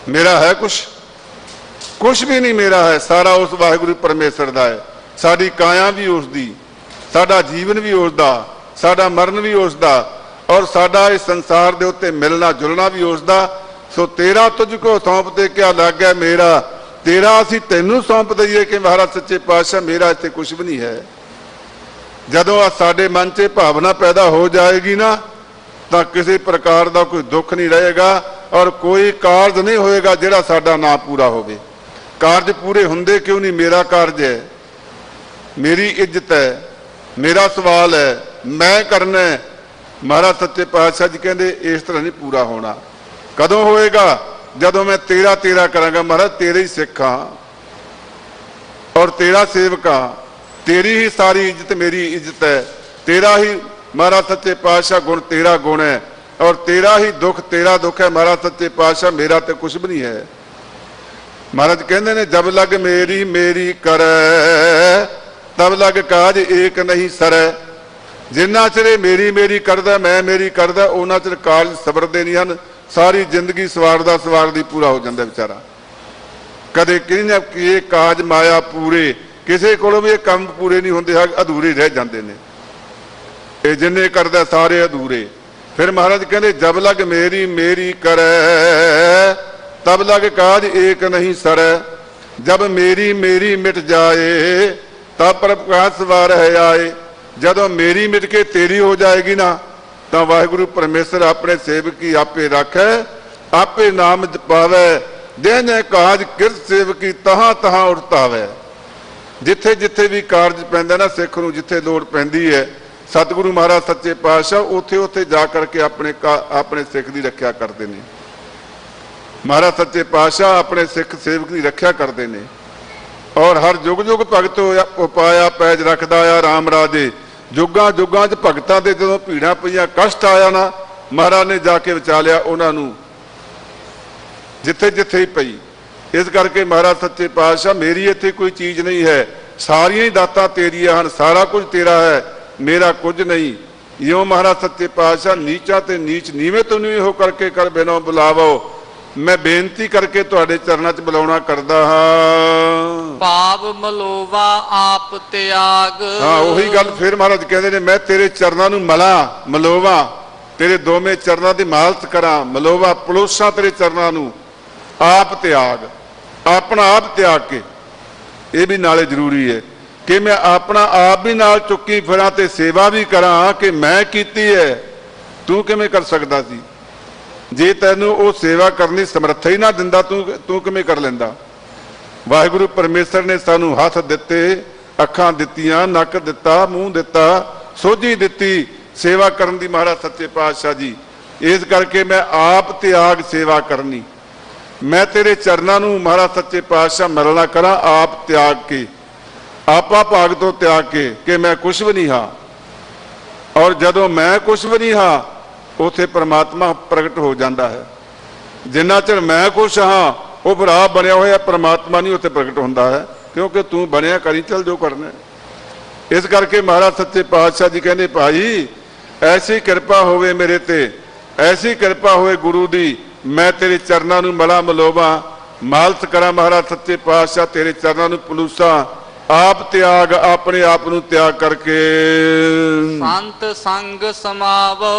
ਮੇਰਾ ਹੈ ਕੁਛ ਵੀ ਨਹੀਂ ਮੇਰਾ ਹੈ। ਸਾਰਾ ਉਸ ਵਾਹਿਗੁਰੂ ਪਰਮੇਸ਼ਰ ਦਾ ਹੈ। ਸਾਡੀ ਕਾਇਆ ਵੀ ਉਸ ਦੀ, ਸਾਡਾ ਜੀਵਨ ਵੀ ਉਸ ਦਾ, ਸਾਡਾ ਮਰਨ ਵੀ ਉਸ ਦਾ, ਔਰ ਸਾਡਾ ਇਸ ਸੰਸਾਰ ਦੇ ਉੱਤੇ ਮਿਲਣਾ ਜੁਲਣਾ ਵੀ ਉਸ ਦਾ। ਸੋ ਤੇਰਾ ਤੁਝ ਕੋ ਸੌਂਪ ਤੇ ਕਿਆ ਲੱਗਿਆ ਮੇਰਾ, ਤੇਰਾ ਅਸੀਂ ਤੈਨੂੰ ਸੌਂਪ ਦਈਏ ਕਿ ਮਹਾਰਾਜ ਸੱਚੇ ਪਾਤਸ਼ਾਹ ਮੇਰਾ ਇੱਥੇ ਕੁਛ ਵੀ ਨਹੀਂ ਹੈ। ਜਦੋਂ ਸਾਡੇ ਮਨ 'ਚ ਭਾਵਨਾ ਪੈਦਾ ਹੋ ਜਾਏਗੀ ਨਾ, ਤਾਂ ਕਿਸੇ ਪ੍ਰਕਾਰ ਦਾ ਕੋਈ ਦੁੱਖ ਨਹੀਂ ਰਹੇਗਾ, ਔਰ ਕੋਈ ਕਾਰਜ ਨਹੀਂ ਹੋਏਗਾ ਜਿਹੜਾ ਸਾਡਾ ਨਾ ਪੂਰਾ ਹੋਵੇ। ਕਾਰਜ ਪੂਰੇ ਹੁੰਦੇ ਕਿਉਂ ਨਹੀਂ? ਮੇਰਾ ਕਾਰਜ ਹੈ, ਮੇਰੀ ਇੱਜ਼ਤ ਹੈ, ਮੇਰਾ ਸਵਾਲ ਹੈ, ਮੈਂ ਕਰਨਾ ਹੈ। ਮਹਾਰਾਜ ਸੱਚੇ ਪਾਤਸ਼ਾਹ ਜੀ ਕਹਿੰਦੇ ਇਸ ਤਰ੍ਹਾਂ ਨਹੀਂ ਪੂਰਾ ਹੋਣਾ। ਕਦੋਂ ਹੋਏਗਾ? ਜਦੋਂ ਮੈਂ ਤੇਰਾ ਕਰਾਂਗਾ। ਮਹਾਰਾਜ ਤੇਰੇ ਹੀ ਸਿੱਖ ਹਾਂ, ਔਰ ਤੇਰਾ ਸੇਵਕ ਹਾਂ, ਤੇਰੀ ਹੀ ਸਾਰੀ ਇੱਜ਼ਤ ਮੇਰੀ ਇੱਜ਼ਤ ਹੈ, ਤੇਰਾ ਹੀ ਮਹਾਰਾਜ ਸੱਚੇ ਪਾਤਸ਼ਾਹ ਗੁਣ ਤੇਰਾ ਗੁਣ ਹੈ, ਔਰ ਤੇਰਾ ਹੀ ਦੁੱਖ ਤੇਰਾ ਦੁੱਖ ਹੈ। ਮਹਾਰਾਜ ਸੱਚੇ ਪਾਤਸ਼ਾਹ ਮੇਰਾ ਤੇ ਕੁਛ ਵੀ ਨਹੀਂ ਹੈ। ਮਹਾਰਾਜ ਕਹਿੰਦੇ ਨੇ ਜਬ ਲਗ ਮੇਰੀ ਮੇਰੀ ਕਰੈ, ਤਬ ਲਗ ਕਾਜ ਏਕ ਨਹੀਂ ਸਰੈ। ਜਿੰਨਾ ਚਿਰ ਮੇਰੀ ਕਰਦਾ, ਮੈਂ ਮੇਰੀ ਕਰਦਾ, ਉਹਨਾਂ ਚਿਰ ਕਾਰਜ ਸਬਰਦੇ ਨਹੀਂ ਹਨ। ਸਾਰੀ ਜ਼ਿੰਦਗੀ ਸਵਾਰਦੀ ਪੂਰਾ ਹੋ ਜਾਂਦਾ ਵਿਚਾਰਾ। ਕਦੇ ਕਿਹਨੇ ਇਹ ਕਾਜ ਮਾਇਆ ਪੂਰੇ, ਕਿਸੇ ਕੋਲੋਂ ਵੀ ਇਹ ਕੰਮ ਪੂਰੇ ਨਹੀਂ ਹੁੰਦੇ, ਅਧੂਰੇ ਰਹਿ ਜਾਂਦੇ ਨੇ। ਇਹ ਜਿੰਨੇ ਕਰਦਾ ਸਾਰੇ ਅਧੂਰੇ। ਫਿਰ ਮਹਾਰਾਜ ਕਹਿੰਦੇ ਜਬ ਲਗ ਮੇਰੀ ਮੇਰੀ ਕਰੈ, ਤਬ ਲਗ ਕਾਜ ਏਕ ਨਹੀਂ ਸਰੈ। ਜਬ ਮੇਰੀ ਮਿਟ ਜਾਏ, ਤਬ ਪ੍ਰਕਾਸ਼ ਸਵਾਰ ਹੈ ਆਏ। ਜਦੋਂ ਮੇਰੀ ਮਿਟ ਕੇ ਤੇਰੀ ਹੋ ਜਾਏਗੀ ਨਾ, ਤਾਂ ਵਾਹਿਗੁਰੂ ਪਰਮੇਸ਼ਰ ਆਪਣੇ ਸੇਵਕੀ ਆਪੇ ਰੱਖੈ, ਆਪੇ ਨਾਮ ਜਪਾਵੈ। ਜਿਹਨੇ ਕਾਜ ਕਿਰਤ ਸੇਵਕੀ ਤਹਾਂ ਉਰਤਾਵੈ। ਜਿੱਥੇ ਵੀ ਕਾਰਜ ਪੈਂਦਾ ਨਾ ਸਿੱਖ ਨੂੰ, ਜਿੱਥੇ ਲੋੜ ਪੈਂਦੀ ਹੈ, ਸਤਿਗੁਰੂ ਮਹਾਰਾਜ ਸੱਚੇ ਪਾਤਸ਼ਾਹ ਉੱਥੇ ਜਾ ਕਰਕੇ ਆਪਣੇ ਸਿੱਖ ਦੀ ਰੱਖਿਆ ਕਰਦੇ ਨੇ। ਮਹਾਰਾਜ ਸੱਚੇ ਪਾਤਸ਼ਾਹ ਆਪਣੇ ਸਿੱਖ ਸੇਵਕ ਦੀ ਰੱਖਿਆ ਕਰਦੇ ਨੇ। ਔਰ ਹਰ ਜੁਗ ਭਗਤ ਉਪਾਇਆ ਪੈਜ ਰੱਖਦਾ ਆ ਰਾਮ ਰਾਜੇ। ਜੁਗਾਂ 'ਚ ਭਗਤਾਂ ਦੇ ਜਦੋਂ ਭੀੜਾਂ ਪਈਆਂ, ਕਸ਼ਟ ਆਇਆ ਨਾ, ਮਹਾਰਾਜ ਨੇ ਜਾ ਕੇ ਬਚਾ ਲਿਆ ਉਹਨਾਂ ਨੂੰ, ਜਿੱਥੇ ਹੀ ਪਈ। ਇਸ ਕਰਕੇ ਮਹਾਰਾਜ ਸੱਚੇ ਪਾਤਸ਼ਾਹ ਮੇਰੀ ਇੱਥੇ ਕੋਈ ਚੀਜ਼ ਨਹੀਂ ਹੈ, ਸਾਰੀਆਂ ਹੀ ਦਾਤਾਂ ਤੇਰੀਆਂ ਹਨ, ਸਾਰਾ ਕੁਝ ਤੇਰਾ ਹੈ, ਮੇਰਾ ਕੁਝ ਨਹੀਂ। ਇਉਂ ਮਹਾਰਾਜ ਸੱਚੇ ਪਾਤਸ਼ਾਹ ਨੀਚਾ ਤੇ ਨੀਚ ਨੀਵੇਂ ਤੋਂ ਨੀਵੇਂ ਹੋ ਕਰਕੇ ਕਰ ਬਿਨੋ ਬੁਲਾਵੋ। ਮੈਂ ਬੇਨਤੀ ਕਰਕੇ ਤੁਹਾਡੇ ਚਰਨਾਂ 'ਚ ਬੁਲਾਉਣਾ ਕਰਦਾ ਹਾਂ।
ਪਾਪ ਮਲੋਵਾ ਆਪ ਤਿਆਗ।
ਹਾਂ, ਉਹੀ ਗੱਲ ਫਿਰ ਮਹਾਰਾਜ ਕਹਿੰਦੇ ਨੇ ਮੈਂ ਤੇਰੇ ਚਰਨਾਂ ਨੂੰ ਮਲੋਵਾ, ਤੇਰੇ ਦੋਵੇਂ ਚਰਨਾਂ ਦੀ ਮਾਲਤ ਕਰਾਂ, ਮਲੋਵਾ ਪਲੋਸਾਂ ਤੇਰੇ ਚਰਨਾਂ ਨੂੰ। ਆਪ ਤਿਆਗ, ਆਪਣਾ ਆਪ ਤਿਆਗ ਕੇ। ਇਹ ਵੀ ਨਾਲੇ ਜ਼ਰੂਰੀ ਹੈ ਕਿ ਮੈਂ ਆਪਣਾ ਆਪ ਵੀ ਨਾਲ ਚੁੱਕੀ ਫਿਰਾਂ ਤੇ ਸੇਵਾ ਵੀ ਕਰਾਂ ਕਿ ਮੈਂ ਕੀਤੀ ਹੈ, ਤੂੰ ਕਿਵੇਂ ਕਰ ਸਕਦਾ ਸੀ? ਜੇ ਤੈਨੂੰ ਉਹ ਸੇਵਾ ਕਰਨ ਦੀ ਸਮਰੱਥਾ ਹੀ ਨਾ ਦਿੰਦਾ ਤੂੰ ਕਿਵੇਂ ਕਰ ਲੈਂਦਾ। ਵਾਹਿਗੁਰੂ ਪਰਮੇਸ਼ਰ ਨੇ ਸਾਨੂੰ ਹੱਥ ਦਿੱਤੇ, ਅੱਖਾਂ ਦਿੱਤੀਆਂ, ਨੱਕ ਦਿੱਤਾ, ਮੂੰਹ ਦਿੱਤਾ, ਸੋਝੀ ਦਿੱਤੀ ਸੇਵਾ ਕਰਨ ਦੀ ਮਹਾਰਾਜ ਸੱਚੇ ਪਾਤਸ਼ਾਹ ਜੀ। ਇਸ ਕਰਕੇ ਮੈਂ ਆਪ ਤਿਆਗ ਸੇਵਾ ਕਰਨੀ। ਮੈਂ ਤੇਰੇ ਚਰਨਾਂ ਨੂੰ ਮਹਾਰਾਜ ਸੱਚੇ ਪਾਤਸ਼ਾਹ ਮਿਲਣਾ ਕਰਾਂ ਆਪ ਤਿਆਗ ਕੇ, ਆਪਾ ਭਾਗ ਤੋਂ ਤਿਆਗ ਕੇ ਕਿ ਮੈਂ ਕੁਛ ਵੀ ਨਹੀਂ ਹਾਂ। ਔਰ ਜਦੋਂ ਮੈਂ ਕੁਛ ਵੀ ਨਹੀਂ ਹਾਂ ਉੱਥੇ ਪ੍ਰਮਾਤਮਾ ਪ੍ਰਗਟ ਹੋ ਜਾਂਦਾ ਹੈ। ਜਿੰਨਾ ਚਿਰ ਮੈਂ ਕੁਛ ਹਾਂ ਉਹ ਫਿਰ ਆਪ ਬਣਿਆ ਹੋਇਆ ਪ੍ਰਮਾਤਮਾ ਨਹੀਂ ਉੱਥੇ ਪ੍ਰਗਟ ਹੁੰਦਾ ਹੈ, ਕਿਉਂਕਿ ਤੂੰ ਬਣਿਆ ਕਰੀ ਚੱਲ ਜੋ ਕਰਨਾ। ਇਸ ਕਰਕੇ ਮਹਾਰਾਜ ਸੱਚੇ ਪਾਤਸ਼ਾਹ ਜੀ ਕਹਿੰਦੇ ਭਾਈ ਐਸੀ ਕਿਰਪਾ ਹੋਵੇ ਮੇਰੇ ਤੇ, ਐਸੀ ਕਿਰਪਾ ਹੋਵੇ ਗੁਰੂ ਦੀ, ਮੈਂ ਤੇਰੇ ਚਰਨਾਂ ਨੂੰ ਮਲਾ ਮਲੋਵਾਂ, ਮਾਲਸ ਕਰਾਂ ਮਹਾਰਾਜ ਸੱਚੇ ਪਾਤਸ਼ਾਹ ਤੇਰੇ ਚਰਨਾਂ ਨੂੰ ਪਲੂਸਾਂ। ਆਪ ਤਿਆਗ, ਆਪਣੇ ਆਪ ਨੂੰ ਤਿਆਗ ਕਰਕੇ
ਸੰਤ ਸੰਗ ਸਮਾਵੋ।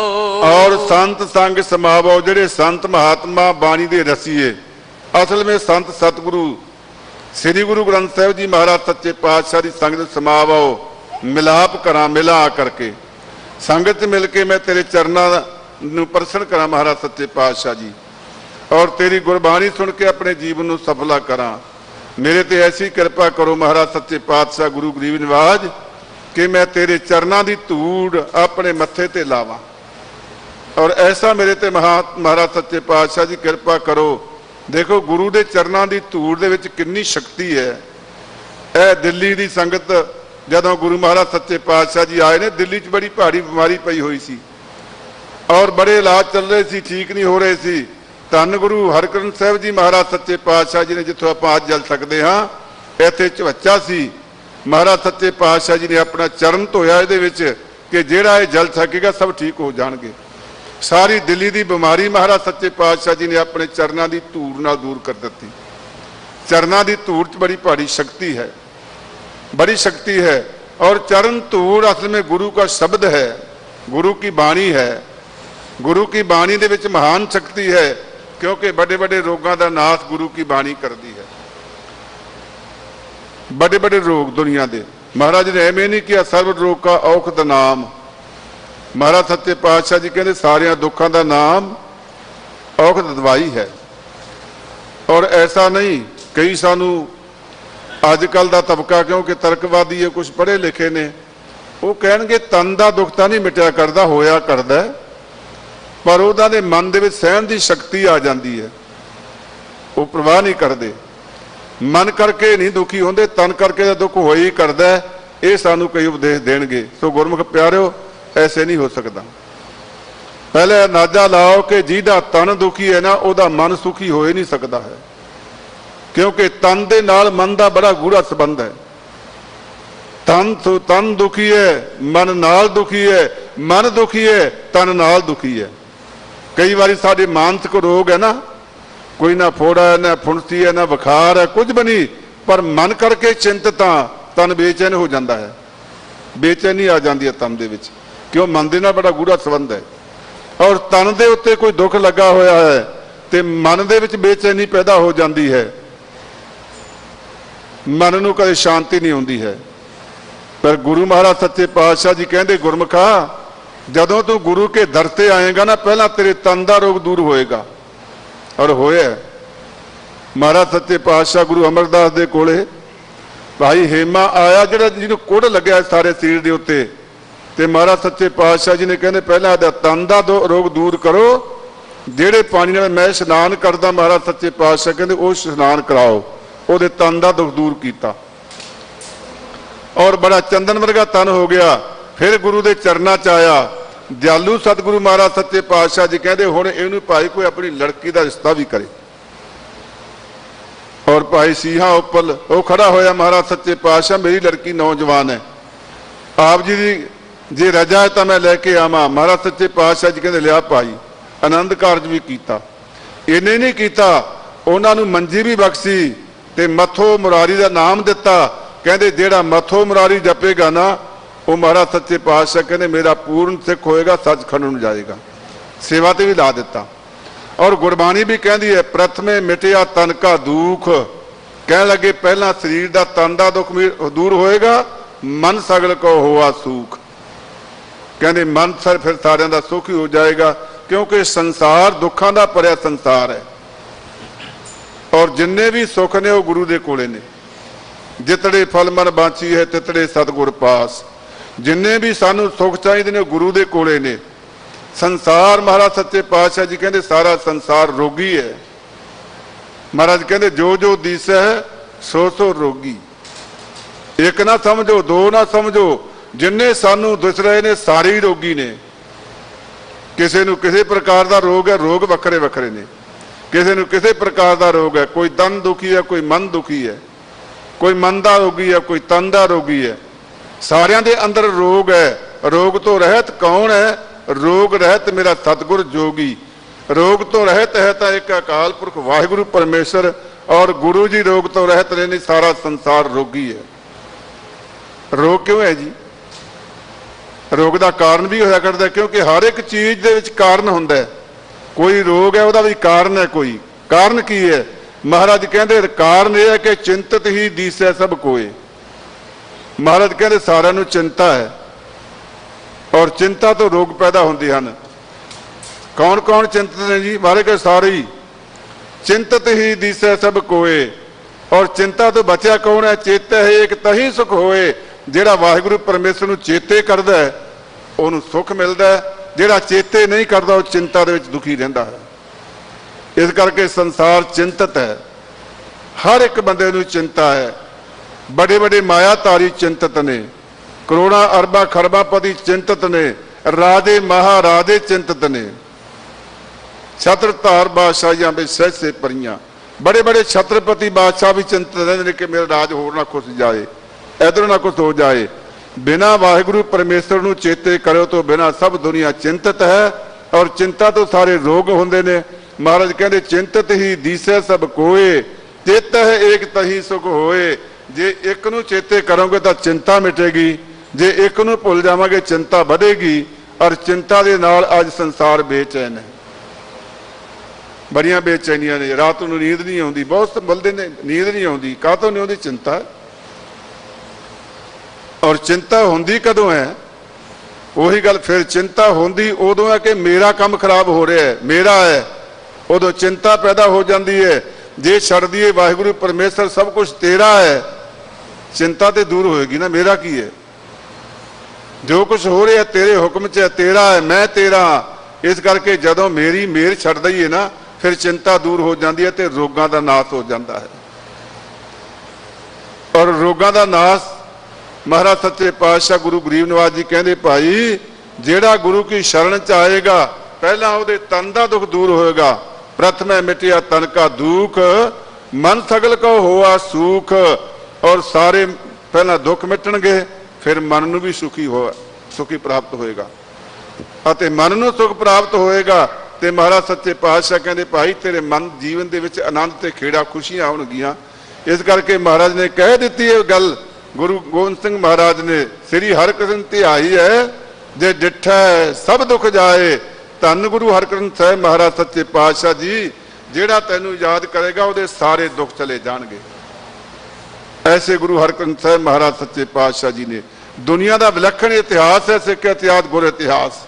ਔਰ ਸੰਤ ਸੰਗ ਸਮਾਵੋ, ਜਿਹੜੇ ਸੰਤ ਮਹਾਤਮਾ ਬਾਣੀ ਦੇ ਰਸੀਏ, ਅਸਲ ਵਿੱਚ ਸੰਤ ਸਤਿਗੁਰੂ ਸ੍ਰੀ ਗੁਰੂ ਗ੍ਰੰਥ ਸਾਹਿਬ ਜੀ ਮਹਾਰਾਜ ਸੱਚੇ ਪਾਤਸ਼ਾਹ ਦੀ ਸੰਗਤ ਸਮਾਵੋ। ਮਿਲਾਪ ਕਰਾਂ, ਮਿਲਾ ਕਰਕੇ ਸੰਗਤ 'ਚ ਮਿਲ ਕੇ ਮੈਂ ਤੇਰੇ ਚਰਨਾਂ ਨੂੰ ਪ੍ਰਸੰਨ ਕਰਾਂ ਮਹਾਰਾਜ ਸੱਚੇ ਪਾਤਸ਼ਾਹ ਜੀ, ਔਰ ਤੇਰੀ ਗੁਰਬਾਣੀ ਸੁਣ ਕੇ ਆਪਣੇ ਜੀਵਨ ਨੂੰ ਸਫਲਾ ਕਰਾਂ। ਮੇਰੇ ਤੇ ਐਸੀ ਕਿਰਪਾ ਕਰੋ ਮਹਾਰਾਜ ਸੱਚੇ ਪਾਤਸ਼ਾਹ ਗੁਰੂ ਗਰੀਬ ਨਿਵਾਜ ਕਿ ਮੈਂ ਤੇਰੇ ਚਰਨਾਂ ਦੀ ਧੂੜ ਆਪਣੇ ਮੱਥੇ ਤੇ ਲਾਵਾਂ। ਔਰ ਐਸਾ ਮੇਰੇ ਤੇ ਮਹਾਰਾਜ ਸੱਚੇ ਪਾਤਸ਼ਾਹ ਜੀ ਕਿਰਪਾ ਕਰੋ। ਦੇਖੋ ਗੁਰੂ ਦੇ ਚਰਨਾਂ ਦੀ ਧੂੜ ਦੇ ਵਿੱਚ ਕਿੰਨੀ ਸ਼ਕਤੀ ਹੈ। ਇਹ ਦਿੱਲੀ ਦੀ ਸੰਗਤ ਜਦੋਂ ਗੁਰੂ ਮਹਾਰਾਜ ਸੱਚੇ ਪਾਤਸ਼ਾਹ ਜੀ ਆਏ ਨੇ, ਦਿੱਲੀ 'ਚ ਬੜੀ ਭਾਰੀ ਬਿਮਾਰੀ ਪਈ ਹੋਈ ਸੀ ਔਰ ਬੜੇ ਇਲਾਜ ਚੱਲ ਰਹੇ ਸੀ, ਠੀਕ ਨਹੀਂ ਹੋ ਰਹੇ ਸੀ। ਧੰਨ ਗੁਰੂ ਹਰਗੋਬਿੰਦ ਸਾਹਿਬ ਜੀ ਮਹਾਰਾਜ ਸੱਚੇ ਪਾਤਸ਼ਾਹ ਜੀ ਨੇ, ਜਿੱਥੋਂ ਆਪਾਂ ਅੱਜ ਜਲ ਸਕਦੇ ਹਾਂ, ਇੱਥੇ ਝਵੱਚਾ ਸੀ। ਮਹਾਰਾਜ ਸੱਚੇ ਪਾਤਸ਼ਾਹ ਜੀ ਨੇ ਆਪਣਾ ਚਰਨ ਧੋਇਆ ਇਹਦੇ ਵਿੱਚ ਕਿ ਜਿਹੜਾ ਇਹ ਜਲ ਸਕੇਗਾ ਸਭ ਠੀਕ ਹੋ ਜਾਣਗੇ। ਸਾਰੀ ਦਿੱਲੀ ਦੀ ਬਿਮਾਰੀ ਮਹਾਰਾਜ ਸੱਚੇ ਪਾਤਸ਼ਾਹ ਜੀ ਨੇ ਆਪਣੇ ਚਰਨਾਂ ਦੀ ਧੂੜ ਨਾਲ ਦੂਰ ਕਰ ਦਿੱਤੀ। ਚਰਨਾਂ ਦੀ ਧੂੜ 'ਚ ਬੜੀ ਭਾਰੀ ਸ਼ਕਤੀ ਹੈ, बड़ी शक्ति है। और चरण धूड़ असल में गुरु का शब्द है, गुरु की बाणी है। गुरु की बाणी दे विच महान शक्ति है, क्योंकि बड़े बड़े रोगों का नाश गुरु की बाणी करती है। बड़े बड़े रोग दुनिया के महाराज ने एवं नहीं किया, सर्व रोग का औखद नाम। महाराज सच्चे पातशाह जी कहते सारिया दुखों का नाम औखद दवाई है। और ऐसा नहीं, कई सानू अजकल का तबका क्योंकि तर्कवादी है, कुछ पढ़े लिखे ने, वो कहेंगे तन का दुख तो नहीं मिटिया करता, होया करता है, पर उन्होंने मन के सहन की शक्ति आ जाती है, वो परवाह नहीं करते। मन करके नहीं दुखी होंगे, तन करके तो दुख हो ही करता है। ये सानू कई उपदेश देंगे। सो गुरमुख प्यारिओ, ऐसे नहीं हो सकता। पहले अंदाजा लाओ कि जिहदा तन दुखी है ना, उहदा मन सुखी हो ही नहीं सकता है, क्योंकि तन दे नाल मन का बड़ा गूढ़ा संबंध है। तन दुखी है, मन नाल दुखी है, मन दुखी है, तन नाल दुखी है। कई बार साढ़े मानसिक रोग है ना, कोई ना फोड़ा है, ना फुंसी है, ना बुखार है, कुछ भी नहीं, पर मन करके चिंतित तन बेचैन हो जाता है, बेचैनी आ जाती है तन दे विच, क्यों मन दे नाल बड़ा गूढ़ा संबंध है। और तन दे उत्ते कोई दुख लगा होया है तो मन दे विच बेचैनी पैदा हो जाती है, मन नूं कदे शांति नहीं होंदी है। पर गुरु महाराज सच्चे पातशाह जी कहते गुरमुखा, जदों तू गुरु के दर ते आएगा ना, पहला तेरे तन का रोग दूर होएगा। और होया महाराज सच्चे पातशाह गुरु अमरदास दे कोले भाई हेमा आया, जिहड़ा जिहनूं कुड़ लग्या सारे शरीर दे उत्ते, ते महाराज सच्चे पातशाह जी ने कहते पहला तन का रोग दूर करो। जिहड़े पानी नाल मैं इशनान करदा, महाराज सच्चे पातशाह कहते वो इशनान कराओ, ਉਹਦੇ तन का दुख दूर किया और बड़ा चंदन वर्गा तन हो गया। फिर गुरु के चरणों च आया। दयालू सतगुरु महाराज सच्चे पातशाह जी कहते हुण इहनूं भाई कोई अपनी लड़की का रिश्ता भी करे। और भाई सीहा उपल वो खड़ा होया, महाराज सच्चे पातशाह मेरी लड़की नौजवान है, आप जी की जे रजा है तो मैं लैके आवां। महाराज सच्चे पातशाह जी कहते लिया भाई, आनंद कारज भी किया। इन्हें नहीं किया, उन्होंने मंजी भी बख्शी ते मथो मुरारी का नाम दिता। कहते जेड़ा मथो मुरारी जपेगा ना, वो महाराज सच्चे पातशाह कहते मेरा पूर्ण सिख होएगा, सचखंड में जाएगा। सेवा ते भी ला दिता। और गुरबाणी भी कहती है प्रथमे मिटिया तन का दुख, कह लगे पहला शरीर का तन का दुख दूर होएगा, मन सगल को होआ सुख। कहते मन सर फिर सारिਆਂ ਦਾ सुख ही हो जाएगा। क्योंकि संसार दुखों का भरिया संसार है और जिन्ने भी सुख ने वो गुरु के कोले ने। जितने फल मन बांची है तितने सतगुर पास। जिन्ने भी सानू सुख चाहिए ने गुरु के कोले ने। संसार महाराज सच्चे पातशाह जी कहते सारा संसार रोगी है। महाराज कहते जो जो दिसै है सो सो रोगी। एक ना समझो, दो ना समझो, जिन्ने सानू दिस रहे ने सारे ही रोगी ने। किसी नू किसी प्रकार का रोग है, रोग वखरे वखरे ने। किसी नू किसी प्रकार का रोग है, कोई तन दुखी है, कोई मन दुखी है, कोई मन का रोगी है, कोई तन का रोगी है। सारियां दे अंदर रोग है। रोग तो रहत कौन है? रोग रहत मेरा सतगुर जोगी। रोग तो रहत है तो एक अकाल पुरख वाहिगुरु परमेश्वर और गुरु जी रोग तो रहत नहीं, सारा संसार रोगी है। रोग क्यों है जी? रोग का कारण भी होया करता, क्योंकि हर एक चीज दे विच कारण हुंदा है। कोई रोग है, वह भी कारण है। कोई कारण की है? महाराज कहते कारण यह है कि चिंतित ही दिसै सब कोई। महाराज कहते सारा नू चिंता है और चिंता तो रोग पैदा होंदे हैं। कौन कौन चिंतित ने जी? महाराज के सारे ही। चिंतित ही दिसै सब कोय। और चिंता तो बचा कौन है? चेते है एक तही सुख होए। जिहड़ा वाहिगुरु परमेश्वर नू चेते करदा है उहनूं सुख मिलदा है। जिहड़ा चेते नहीं करता वह चिंता दे विच दुखी रहिंदा है। इस करके संसार चिंतित है। हर एक बंदे नूं चिंता है। बड़े बड़े मायाधारी चिंतित ने। करोड़ां अरबां खरबां पति चिंतित ने। राजे महाराजे चिंतित ने। छत्र धार बादशाहियां में सहज से परियां। बड़े बड़े छत्रपति बादशाह भी चिंतित रहंदे ने कि मेरा राज होर ना खुस जाए, इधर ना कुछ हो जाए। बिना वाहिगुरु परमेश्वर नूं चेते करो तो बिना सब दुनिया चिंतित है और चिंता तो सारे रोग होंदे ने। महाराज कहते चिंतित ही दिसै सब कोय। चेत है एक तही सुख होए। जे एक नूं चेते करोगे तो चिंता मिटेगी, जे एक नूं भुल जावांगे चिंता बढ़ेगी। और चिंता दे नाल अज संसार बेचैन है। बड़ियां बेचैनियां ने। रात नूं नींद नहीं आउंदी। बहुत बोलदे ने नींद नहीं आउंदी। काहतों नहीं आउंदी? चिंता। और चिंता होंदी कदों है? वही गल फिर चिंता होंदी उदों है कि मेरा काम खराब हो रहा है, मेरा है। उदों चिंता पैदा हो जाती है। जे छड़ दिए वाहिगुरु परमेश्वर सब कुछ तेरा है, चिंता तो दूर होएगी ना। मेरा की है? जो कुछ हो रहा है तेरे हुक्म च है, तेरा है, मैं तेरा। इस करके जदों मेरी मेहर छड़ दईए ना फिर चिंता दूर हो जाती है तो रोगों का नाश हो जाता है। और रोगों का नाश महाराज सच्चे पातशाह गुरु गरीब नवाज जी कहते भाई जेड़ा गुरु की शरण च आएगा पहला वो तन का दुख दूर होएगा। प्रथम मिटिया तन का दुख मन सगल को होआ सुख। और सारे पहला दुख मिटणगे फिर मन नूं भी सुखी प्राप्त होएगा। अते मन नूं सुख प्राप्त होएगा ते महाराज सच्चे पातशाह कहते भाई तेरे मन जीवन दे विच आनंद ते खेड़ा खुशियां आउणगियां। इस करके महाराज ने कह दी है गल। गुरु गोबिंद सिंह महाराज ने श्री हरकृष्ण ध्याई है जे डिठा सब दुख जाए। धन गुरु हरकृष्ण साहिब महाराज सच्चे पातशाह जी जेड़ा तैनू याद करेगा वो सारे दुख चले जाएंगे। ऐसे गुरु हरकृष्ण साहिब महाराज सच्चे पातशाह जी ने। दुनिया का विलक्षण इतिहास है सिख इतिहास गुर इतिहास।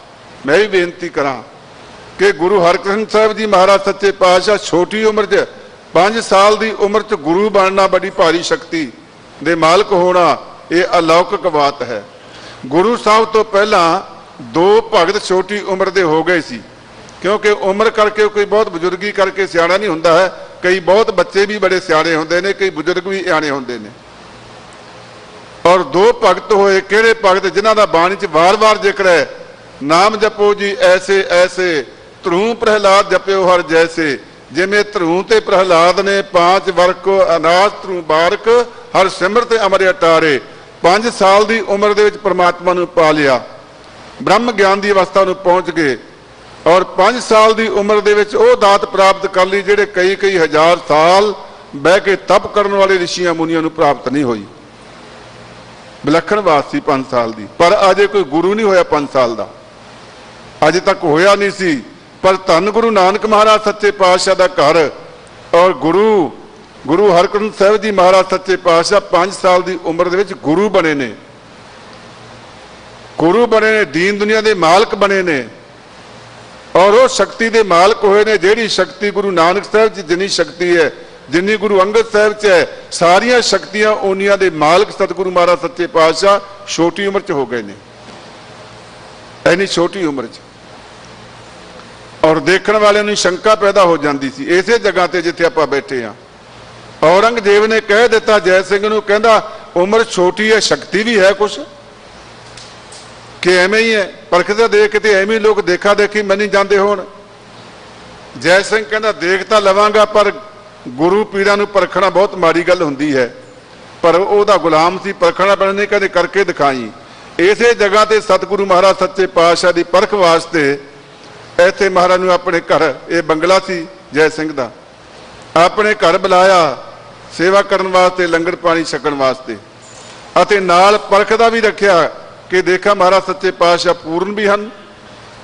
मैं भी बेनती करा कि गुरु हरकृष्ण साहिब जी महाराज सच्चे पातशाह छोटी उम्र च 5 साल की उम्र च गुरु बनना बड़ी भारी शक्ति दे मालक होना ये अलौकिक बात है। गुरु साहब तो पहला 2 भगत छोटी उम्र के हो गए सी। क्योंकि उम्र करके कोई बहुत बुजुर्गी करके सियाणा नहीं होंदा है। कई बहुत बच्चे भी बड़े सियाणे होंदे ने, कई बुजुर्ग भी सियाणे होंदे ने। और 2 भगत होए किहड़े भगत जिन्हां दा बाणी च वार-वार जिक्र है। नाम जपो जी ऐसे ऐसे ध्रुव प्रहलाद जप्यो हर जैसे। जिमें ध्रुव ते प्रहलाद ने 5 वर्क अनाथ ध्रुव बारक हर सिमरत अमर अटारे। 5 साल की उम्र दे विच परमात्मा नूं पा लिया, ब्रह्म ज्ञान की अवस्था नूं पहुंच गए। और 5 साल की उम्र दे विच ओह दात प्राप्त कर ली जिहड़े कई कई हजार साल बह के तप करने वाले ऋषियां मुनियां नूं प्राप्त नहीं हुई। विलक्षण बात सी 5 साल की। पर अजे कोई गुरु नहीं होया 5 साल का, अजे तक होया नहीं सी। पर धन गुरु नानक महाराज सच्चे पातशाह का घर और गुरु हरकृष्ण साहिब जी महाराज सच्चे पातशाह 5 साल की उम्र दे विच गुरु बने ने। गुरु बने ने, दीन दुनिया के मालक बने ने। ਔਰ ਉਹ ਸ਼ਕਤੀ ਦੇ ਮਾਲਕ ਹੋਏ ਨੇ। ਜਿਹੜੀ ਸ਼ਕਤੀ ਗੁਰੂ ਨਾਨਕ ਸਾਹਿਬ ਜੀ ਜਿੰਨੀ ਸ਼ਕਤੀ ਹੈ, ਜਿੰਨੀ ਗੁਰੂ ਅੰਗਦ ਸਾਹਿਬ 'ਚ ਹੈ, ਸਾਰੀਆਂ ਸ਼ਕਤੀਆਂ ਉਹਨੀਆਂ ਦੇ ਮਾਲਕ ਸਤਿਗੁਰੂ ਮਹਾਰਾਜ ਸੱਚੇ ਪਾਤਸ਼ਾਹ ਛੋਟੀ ਉਮਰ 'ਚ ਹੋ ਗਏ ਨੇ, ਇੰਨੀ ਛੋਟੀ ਉਮਰ 'ਚ। ਔਰ ਦੇਖਣ ਵਾਲਿਆਂ ਨੂੰ ਸ਼ੰਕਾ ਪੈਦਾ ਹੋ ਜਾਂਦੀ ਸੀ ਇਸੇ ਜਗ੍ਹਾ ਤੇ ਜਿੱਥੇ ਆਪਾਂ ਬੈਠੇ ਹਾਂ। ਔਰੰਗਜ਼ੇਬ ਨੇ ਕਹਿ ਦਿੱਤਾ ਜੈ ਸਿੰਘ ਨੂੰ, ਕਹਿੰਦਾ ਉਮਰ ਛੋਟੀ ਹੈ, ਸ਼ਕਤੀ ਵੀ ਹੈ ਕੁਛ ਕਿ ਐਵੇਂ ਹੀ ਹੈ? ਪਰਖਦਾ ਦੇਖ ਕੇ ਤੇ ਐਵੇਂ ਲੋਕ ਦੇਖਾ ਦੇਖੀ ਮੰਨੀ ਜਾਂਦੇ ਹੋਣ। ਜੈ ਸਿੰਘ ਕਹਿੰਦਾ ਦੇਖ ਤਾਂ ਲਵਾਂਗਾ, ਪਰ ਗੁਰੂ ਪੀਰਾਂ ਨੂੰ ਪਰਖਣਾ ਬਹੁਤ ਮਾੜੀ ਗੱਲ ਹੁੰਦੀ ਹੈ। ਪਰ ਉਹਦਾ ਗੁਲਾਮ ਸੀ, ਪਰਖਣਾ ਪੈਣਾ ਨਹੀਂ, ਕਦੇ ਕਰਕੇ ਦਿਖਾਈ। ਇਸੇ ਜਗ੍ਹਾ ਤੇ ਸਤਿਗੁਰੂ ਮਹਾਰਾਜ ਸੱਚੇ ਪਾਤਸ਼ਾਹ ਦੀ ਪਰਖ ਵਾਸਤੇ ਇੱਥੇ ਮਹਾਰਾਜ ਨੂੰ ਆਪਣੇ ਘਰ, ਇਹ ਬੰਗਲਾ ਸੀ ਜੈ ਸਿੰਘ ਦਾ, ਆਪਣੇ ਘਰ ਬੁਲਾਇਆ ਸੇਵਾ ਕਰਨ ਵਾਸਤੇ, ਲੰਗਰ ਪਾਣੀ ਛਕਣ ਵਾਸਤੇ, ਅਤੇ ਨਾਲ ਪਰਖ ਦਾ ਵੀ ਰੱਖਿਆ ਕਿ ਦੇਖਾ ਮਹਾਰਾਜ ਸੱਚੇ ਪਾਤਸ਼ਾਹ ਪੂਰਨ ਵੀ ਹਨ।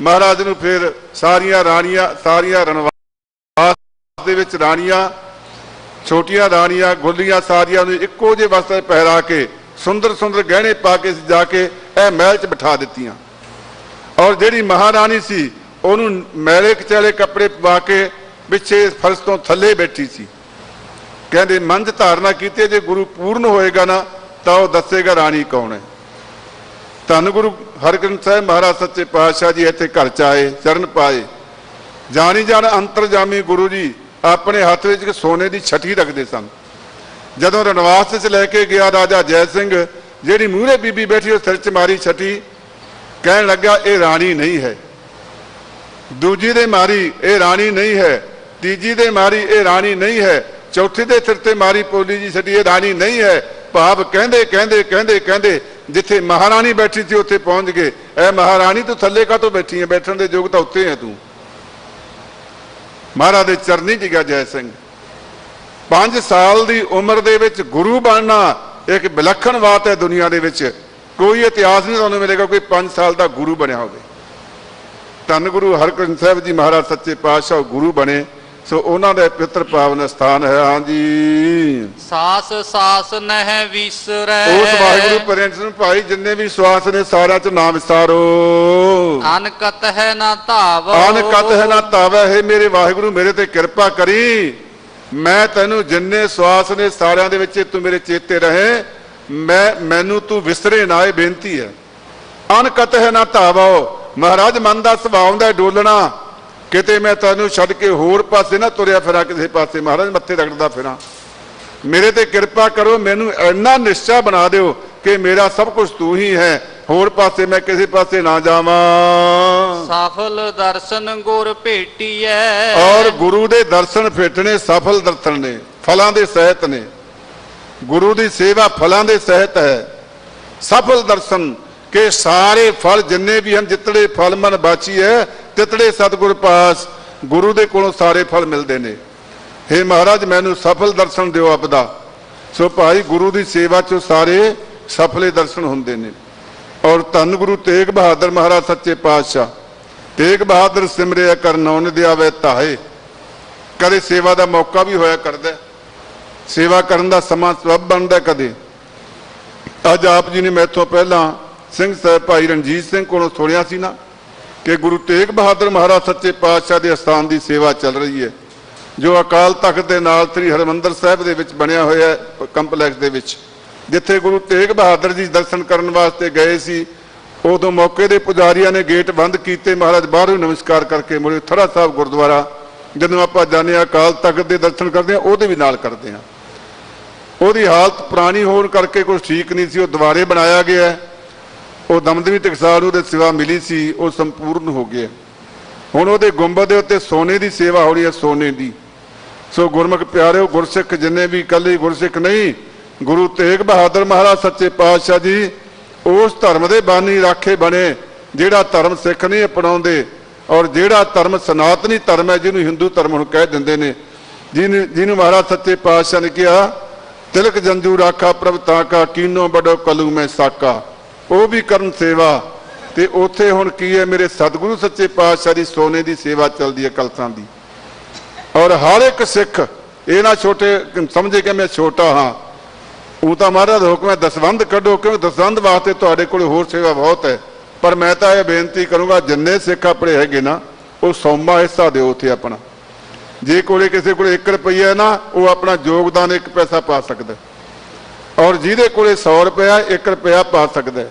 ਮਹਾਰਾਜ ਨੂੰ ਫਿਰ ਸਾਰੀਆਂ ਰਾਣੀਆਂ, ਸਾਰੀਆਂ ਰਣਵਾਸ ਦੇ ਵਿੱਚ ਰਾਣੀਆਂ, ਛੋਟੀਆਂ ਰਾਣੀਆਂ, ਗੁੱਲੀਆਂ, ਸਾਰੀਆਂ ਨੂੰ ਇੱਕੋ ਜਿਹੇ ਵਸਤਰ ਪਹਿਰਾ ਕੇ, ਸੁੰਦਰ ਸੁੰਦਰ ਗਹਿਣੇ ਪਾ ਕੇ ਜਾ ਕੇ ਇਹ ਮਹਿਲ 'ਚ ਬਿਠਾ ਦਿੱਤੀਆਂ। ਔਰ ਜਿਹੜੀ ਮਹਾਰਾਣੀ ਸੀ ਉਹਨੂੰ ਮੈਲੇ ਕਚੈਲੇ ਕੱਪੜੇ ਪਵਾ ਕੇ ਪਿੱਛੇ ਫਰਸ਼ ਤੋਂ ਥੱਲੇ ਬੈਠੀ ਸੀ। ਕਹਿੰਦੇ ਮੰਝ ਧਾਰਨਾ ਕੀਤੀ, ਜੇ ਗੁਰੂ ਪੂਰਨ ਹੋਏਗਾ ਨਾ ਤਾਂ ਉਹ ਦੱਸੇਗਾ ਰਾਣੀ ਕੌਣ ਹੈ। ਧੰਨ ਗੁਰੂ ਹਰਗੋਬਿੰਦ ਸਾਹਿਬ ਮਹਾਰਾਜ ਸੱਚੇ ਪਾਤਸ਼ਾਹ ਜੀ ਇੱਥੇ ਘਰ 'ਚ ਆਏ, ਚਰਨ ਪਾਏ। ਜਾਣੀ ਜਾਣ ਅੰਤਰਜਾਮੀ ਗੁਰੂ ਜੀ ਆਪਣੇ ਹੱਥ ਵਿੱਚ ਇੱਕ ਸੋਨੇ ਦੀ ਛਟੀ ਰੱਖਦੇ ਸਨ। ਜਦੋਂ ਰਣਵਾਸ 'ਚ ਲੈ ਕੇ ਗਿਆ ਰਾਜਾ ਜੈ ਸਿੰਘ, ਜਿਹੜੀ ਮੂਹਰੇ ਬੀਬੀ ਬੈਠੀ ਉਹ ਸਿਰ 'ਚ ਮਾਰੀ ਛਟੀ, ਕਹਿਣ ਲੱਗਾ ਇਹ ਰਾਣੀ ਨਹੀਂ ਹੈ। ਦੂਜੀ ਦੇ ਮਾਰੀ ਇਹ ਰਾਣੀ ਨਹੀਂ ਹੈ, ਤੀਜੀ ਦੇ ਮਾਰੀ ਇਹ ਰਾਣੀ ਨਹੀਂ ਹੈ, ਚੌਥੀ ਦੇ ਸਿਰ ਤੇ ਮਾਰੀ ਪੋਲੀ ਜੀ ਛਟੀ, ਇਹ ਰਾਣੀ ਨਹੀਂ ਹੈ। ਭਾਵ ਕਹਿੰਦੇ ਕਹਿੰਦੇ ਕਹਿੰਦੇ ਕਹਿੰਦੇ ਜਿੱਥੇ ਮਹਾਰਾਣੀ ਬੈਠੀ ਸੀ ਉੱਥੇ ਪਹੁੰਚ ਗਏ। ਇਹ ਮਹਾਰਾਣੀ ਤੂੰ ਥੱਲੇ ਕਾਹਤੋਂ ਬੈਠੀ ਹੈ? ਬੈਠਣ ਦੇ ਯੋਗ ਤਾਂ ਉੱਤੇ ਹੈ ਤੂੰ। ਮਹਾਰਾਜ ਦੇ ਚਰਨੀ 'ਚ ਗਿਆ ਜੈ ਸਿੰਘ। 5 ਸਾਲ ਦੀ ਉਮਰ ਦੇ ਵਿੱਚ ਗੁਰੂ ਬਣਨਾ ਇੱਕ ਵਿਲੱਖਣ ਬਾਤ ਹੈ ਦੁਨੀਆ ਦੇ ਵਿੱਚ। ਕੋਈ ਇਤਿਹਾਸ ਨਹੀਂ ਤੁਹਾਨੂੰ ਮਿਲੇਗਾ ਕੋਈ 5 ਸਾਲ ਦਾ ਗੁਰੂ ਬਣਿਆ ਹੋਵੇ। ਧੰਨ ਗੁਰੂ ਹਰਗੋਬਿੰਦ ਸਾਹਿਬ ਜੀ ਮਹਾਰਾਜ ਸੱਚੇ ਪਾਤਸ਼ਾਹ ਗੁਰੂ ਬਣੇ, ਸੋ ਉਹਨਾਂ ਦਾ ਪਵਿੱਤਰ ਪਾਵਨ ਸਥਾਨ ਹੈ। ਹਾਂਜੀ,
ਸਾਸ ਸਾਸ ਨਹਿ ਵਿਸਰੈ,
ਉਸ ਵਾਹਿਗੁਰੂ ਪਰੇਂਸ ਨੂੰ ਭਾਈ ਜਿੰਨੇ ਵੀ ਸਵਾਸ ਨੇ ਸਾਰਿਆਂ 'ਚ ਨਾਮ ਵਿਸਾਰੋ।
ਅਨਕਤ ਹੈ ਨਾ ਧਾਵ,
ਅਨਕਤ ਹੈ ਨਾ ਧਾਵੈ। ਹੈ ਮੇਰੇ ਵਾਹਿਗੁਰੂ ਮੇਰੇ ਤੇ ਕਿਰਪਾ ਕਰੀ, ਮੈਂ ਤੈਨੂੰ ਜਿੰਨੇ ਸਵਾਸ ਨੇ ਸਾਰਿਆਂ ਦੇ ਵਿੱਚ ਤੂੰ ਮੇਰੇ ਚੇਤੇ ਰਹੇ, ਮੈਨੂੰ ਤੂੰ ਵਿਸਰੇ ਨਾ, ਇਹ ਬੇਨਤੀ ਹੈ। ਅਨਕਤ ਹੈ ਨਾ ਧਾਵੋ। ਮਹਾਰਾਜ ਮਨ ਦਾ ਸੁਭਾਅ ਹੁੰਦਾ ਡੋਲਣਾ, ਕਿਤੇ ਮੈਂ ਤੈਨੂੰ ਛੱਡ ਕੇ ਹੋਰ ਪਾਸੇ ਨਾ ਤੁਰਿਆ ਫਿਰਾਂ ਕਿਸੇ ਪਾਸੇ। ਮਹਾਰਾਜ ਮੱਥੇ ਰਗੜਦਾ ਫਿਰਾਂ, ਮੇਰੇ ਤੇ ਕਿਰਪਾ ਕਰੋ, ਮੈਨੂੰ ਇੰਨਾ ਨਿਸ਼ਚਾ ਬਣਾ ਦਿਓ ਕਿ ਮੇਰਾ ਸਭ ਕੁਝ ਤੂੰ ਹੀ ਹੈ, ਹੋਰ ਪਾਸੇ ਮੈਂ ਕਿਸੇ ਪਾਸੇ ਨਾ ਜਾਵਾਂ।
ਸਫਲ ਦਰਸ਼ਨ ਗੁਰ ਭੇਟੀਐ,
ਔਰ ਗੁਰੂ ਦੇ ਦਰਸ਼ਨ ਭੇਟਣੇ ਸਫਲ ਦਰਸ਼ਨ ਨੇ, ਫਲਾਂ ਦੇ ਸਹਿਤ ਨੇ। ਗੁਰੂ ਦੀ ਸੇਵਾ ਫਲਾਂ ਦੇ ਸਹਿਤ ਹੈ। ਸਫਲ ਦਰਸ਼ਨ ਕਿ ਸਾਰੇ ਫਲ ਜਿੰਨੇ ਵੀ ਹਨ, ਜਿਤੜੇ ਫਲ ਮਨ ਬਾਚੀ ਹੈ ਤਿਤੜੇ ਸਤਿਗੁਰ ਪਾਸ, ਗੁਰੂ ਦੇ ਕੋਲੋਂ ਸਾਰੇ ਫਲ ਮਿਲਦੇ ਨੇ। ਹੇ ਮਹਾਰਾਜ ਮੈਨੂੰ ਸਫਲ ਦਰਸ਼ਨ ਦਿਓ ਆਪਦਾ। ਸੋ ਭਾਈ ਗੁਰੂ ਦੀ ਸੇਵਾ 'ਚੋਂ ਸਾਰੇ ਸਫਲੇ ਦਰਸ਼ਨ ਹੁੰਦੇ ਨੇ। ਔਰ ਧੰਨ ਗੁਰੂ ਤੇਗ ਬਹਾਦਰ ਮਹਾਰਾਜ ਸੱਚੇ ਪਾਤਸ਼ਾਹ, ਤੇਗ ਬਹਾਦਰ ਸਿਮਰਿਆ ਕਰ ਨੌ ਦਿਆਵੇ ਧਾਏ। ਕਦੇ ਸੇਵਾ ਦਾ ਮੌਕਾ ਵੀ ਹੋਇਆ ਕਰਦਾ, ਸੇਵਾ ਕਰਨ ਦਾ ਸਮਾਂ ਸਬਬ ਬਣਦਾ ਕਦੇ। ਅੱਜ ਆਪ ਜੀ ਨੇ ਮੈਥੋਂ ਪਹਿਲਾਂ ਸਿੰਘ ਸਾਹਿਬ ਭਾਈ ਰਣਜੀਤ ਸਿੰਘ ਕੋਲੋਂ ਸੁਣਿਆ ਸੀ ਨਾ ਕਿ ਗੁਰੂ ਤੇਗ ਬਹਾਦਰ ਮਹਾਰਾਜ ਸੱਚੇ ਪਾਤਸ਼ਾਹ ਦੇ ਅਸਥਾਨ ਦੀ ਸੇਵਾ ਚੱਲ ਰਹੀ ਹੈ, ਜੋ ਅਕਾਲ ਤਖਤ ਦੇ ਨਾਲ ਸ੍ਰੀ ਹਰਿਮੰਦਰ ਸਾਹਿਬ ਦੇ ਵਿੱਚ ਬਣਿਆ ਹੋਇਆ ਹੈ ਕੰਪਲੈਕਸ ਦੇ ਵਿੱਚ, ਜਿੱਥੇ ਗੁਰੂ ਤੇਗ ਬਹਾਦਰ ਜੀ ਦਰਸ਼ਨ ਕਰਨ ਵਾਸਤੇ ਗਏ ਸੀ। ਉਦੋਂ ਮੌਕੇ ਦੇ ਪੁਜਾਰੀਆਂ ਨੇ ਗੇਟ ਬੰਦ ਕੀਤੇ, ਮਹਾਰਾਜ ਬਾਹਰੋਂ ਨਮਸਕਾਰ ਕਰਕੇ ਮੁੜੇ। ਥੜਾ ਸਾਹਿਬ ਗੁਰਦੁਆਰਾ ਜਦੋਂ ਆਪਾਂ ਜਾਂਦੇ ਹਾਂ ਅਕਾਲ ਤਖਤ ਦੇ ਦਰਸ਼ਨ ਕਰਦੇ ਹਾਂ, ਉਹਦੇ ਵੀ ਨਾਲ ਕਰਦੇ ਹਾਂ। ਉਹਦੀ ਹਾਲਤ ਪੁਰਾਣੀ ਹੋਣ ਕਰਕੇ ਕੁਝ ਠੀਕ ਨਹੀਂ ਸੀ, ਉਹ ਦੁਬਾਰੇ ਬਣਾਇਆ ਗਿਆ। ਉਹ ਦਮਦਮੀ ਟਕਸਾਲ ਨੂੰ ਉਹਦੇ ਸੇਵਾ ਮਿਲੀ ਸੀ, ਉਹ ਸੰਪੂਰਨ ਹੋ ਗਿਆ। ਹੁਣ ਉਹਦੇ ਗੁੰਬਦ ਦੇ ਉੱਤੇ ਸੋਨੇ ਦੀ ਸੇਵਾ ਹੋ ਰਹੀ ਹੈ, ਸੋਨੇ ਦੀ। ਸੋ ਗੁਰਮੁਖ ਪਿਆਰਿਓ, ਗੁਰਸਿੱਖ ਜਿੰਨੇ ਵੀ, ਇਕੱਲੇ ਗੁਰਸਿੱਖ ਨਹੀਂ, ਗੁਰੂ ਤੇਗ ਬਹਾਦਰ ਮਹਾਰਾਜ ਸੱਚੇ ਪਾਤਸ਼ਾਹ ਜੀ ਉਸ ਧਰਮ ਦੇ ਬਾਨੀ ਰਾਖੇ ਬਣੇ ਜਿਹੜਾ ਧਰਮ ਸਿੱਖ ਨਹੀਂ ਅਪਣਾਉਂਦੇ, ਔਰ ਜਿਹੜਾ ਧਰਮ ਸਨਾਤਨੀ ਧਰਮ ਹੈ, ਜਿਹਨੂੰ ਹਿੰਦੂ ਧਰਮ ਹੁਣ ਕਹਿ ਦਿੰਦੇ ਨੇ, ਜਿਹਨੂੰ ਮਹਾਰਾਜ ਸੱਚੇ ਪਾਤਸ਼ਾਹ ਨੇ ਕਿਹਾ ਤਿਲਕ ਜੰਜੂ ਰਾਖਾ ਪ੍ਰਭ ਤਾਕਾ, ਕੀਨੋ ਬੜੋ ਕਲੂ ਮੈਂ ਸਾਕਾ। ਉਹ ਵੀ ਕਰਨ ਸੇਵਾ। ਤੇ ਉੱਥੇ ਹੁਣ ਕੀ ਹੈ, ਮੇਰੇ ਸਤਿਗੁਰੂ ਸੱਚੇ ਪਾਤਸ਼ਾਹ ਦੀ ਸੋਨੇ ਦੀ ਸੇਵਾ ਚੱਲਦੀ ਹੈ ਕਲਸਾਂ ਦੀ। ਔਰ ਹਰ ਇੱਕ ਸਿੱਖ ਇਹ ਨਾ ਛੋਟੇ ਸਮਝੇ ਕਿ ਮੈਂ ਛੋਟਾ ਹਾਂ। ਉਹ ਤਾਂ ਮਹਾਰਾਜ ਹੁਕਮ ਹੈ ਦਸਵੰਧ ਕੱਢੋ, ਕਿਉਂਕਿ ਦਸਵੰਧ ਵਾਸਤੇ ਤੁਹਾਡੇ ਕੋਲ ਹੋਰ ਸੇਵਾ ਬਹੁਤ ਹੈ। ਪਰ ਮੈਂ ਤਾਂ ਇਹ ਬੇਨਤੀ ਕਰੂੰਗਾ, ਜਿੰਨੇ ਸਿੱਖ ਆਪਣੇ ਹੈਗੇ ਨਾ, ਉਹ ਸੌਮਾ ਹਿੱਸਾ ਦਿਓ ਉੱਥੇ ਆਪਣਾ। ਜੇ ਕੋਲੇ ਕਿਸੇ ਕੋਲੇ 1 ਰੁਪਈਆ ਹੈ ਨਾ, ਉਹ ਆਪਣਾ ਯੋਗਦਾਨ 1 ਪੈਸਾ ਪਾ ਸਕਦਾ, ਔਰ ਜਿਹਦੇ ਕੋਲੇ 100 ਰੁਪਇਆ 1 ਰੁਪਇਆ ਪਾ ਸਕਦਾ।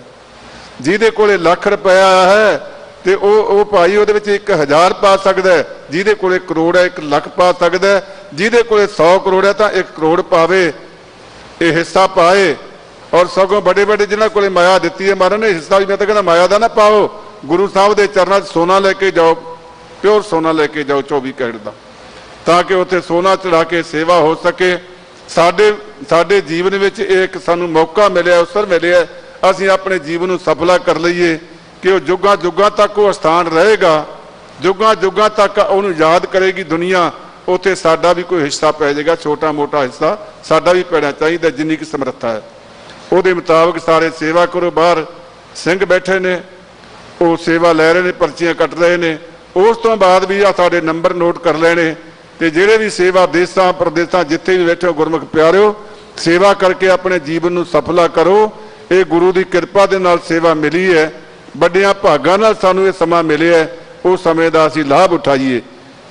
ਜਿਹਦੇ ਕੋਲੇ ਲੱਖ ਰੁਪਇਆ ਹੈ ਤੇ ਉਹ ਭਾਈ ਉਹਦੇ ਵਿੱਚ 1000 ਪਾ ਸਕਦਾ ਹੈ। ਜਿਹਦੇ ਕੋਲੇ ਕਰੋੜ ਹੈ 1 ਲੱਖ ਪਾ ਸਕਦਾ ਹੈ। ਜਿਹਦੇ ਕੋਲੇ 100 ਕਰੋੜ ਹੈ ਤਾਂ 1 ਕਰੋੜ ਪਾਵੇ, ਇਹ ਹਿੱਸਾ ਪਾਏ। ਔਰ ਸਗੋਂ ਵੱਡੇ ਵੱਡੇ ਜਿਨ੍ਹਾਂ ਕੋਲੇ ਮਾਇਆ ਦਿੱਤੀ ਹੈ ਮਹਾਰਾਜ ਨੇ, ਹਿੱਸਾ ਵੀ ਮੈਂ ਤਾਂ ਕਹਿੰਦਾ ਮਾਇਆ ਦਾ ਨਾ ਪਾਓ, ਗੁਰੂ ਸਾਹਿਬ ਦੇ ਚਰਨਾਂ 'ਚ ਸੋਨਾ ਲੈ ਕੇ ਜਾਓ, ਪਿਓਰ ਸੋਨਾ ਲੈ ਕੇ ਜਾਓ 24 ਕੈਰਟ ਦਾ, ਤਾਂ ਕਿ ਉੱਥੇ ਸੋਨਾ ਚੜਾ ਕੇ ਸੇਵਾ ਹੋ ਸਕੇ। ਸਾਡੇ ਜੀਵਨ ਵਿੱਚ ਇਹ ਇੱਕ ਸਾਨੂੰ ਮੌਕਾ ਮਿਲਿਆ, ਅਵਸਰ ਮਿਲਿਆ, ਅਸੀਂ ਆਪਣੇ ਜੀਵਨ ਨੂੰ ਸਫਲਾ ਕਰ ਲਈਏ ਕਿ ਉਹ ਜੁਗਾਂ ਜੁਗਾਂ ਤੱਕ ਉਹ ਸਥਾਨ ਰਹੇਗਾ, ਜੁਗਾਂ ਜੁਗਾਂ ਤੱਕ ਉਹਨੂੰ ਯਾਦ ਕਰੇਗੀ ਦੁਨੀਆ। ਉੱਥੇ ਸਾਡਾ ਵੀ ਕੋਈ ਹਿੱਸਾ ਪੈ ਜਾਏਗਾ, ਛੋਟਾ ਮੋਟਾ ਹਿੱਸਾ ਸਾਡਾ ਵੀ ਪੈਣਾ ਚਾਹੀਦਾ, ਜਿੰਨੀ ਕਿ ਸਮਰੱਥਾ ਹੈ ਉਹਦੇ ਮੁਤਾਬਕ ਸਾਰੇ ਸੇਵਾ ਕਰੋ। ਬਾਹਰ ਸਿੰਘ ਬੈਠੇ ਨੇ, ਉਹ ਸੇਵਾ ਲੈ ਰਹੇ ਨੇ, ਪਰਚੀਆਂ ਕੱਟ ਰਹੇ ਨੇ। ਉਸ ਤੋਂ ਬਾਅਦ ਵੀ ਆ ਸਾਡੇ ਨੰਬਰ ਨੋਟ ਕਰ ਲੈਣੇ, ਤੇ ਜਿਹੜੇ ਵੀ ਸੇਵਾ ਦੇਸਾਂ ਪ੍ਰਦੇਸਾਂ ਜਿੱਥੇ ਵੀ ਬੈਠੇ ਹੋ ਗੁਰਮੁਖ ਪਿਆਰਿਓ, ਸੇਵਾ ਕਰਕੇ ਆਪਣੇ ਜੀਵਨ ਨੂੰ ਸਫਲਾ ਕਰੋ। ਇਹ ਗੁਰੂ ਦੀ ਕਿਰਪਾ ਦੇ ਨਾਲ ਸੇਵਾ ਮਿਲੀ ਹੈ, ਵੱਡਿਆਂ ਭਾਗਾਂ ਨਾਲ ਸਾਨੂੰ ਇਹ ਸਮਾਂ ਮਿਲਿਆ, ਉਹ ਸਮੇਂ ਦਾ ਅਸੀਂ ਲਾਭ ਉਠਾਈਏ।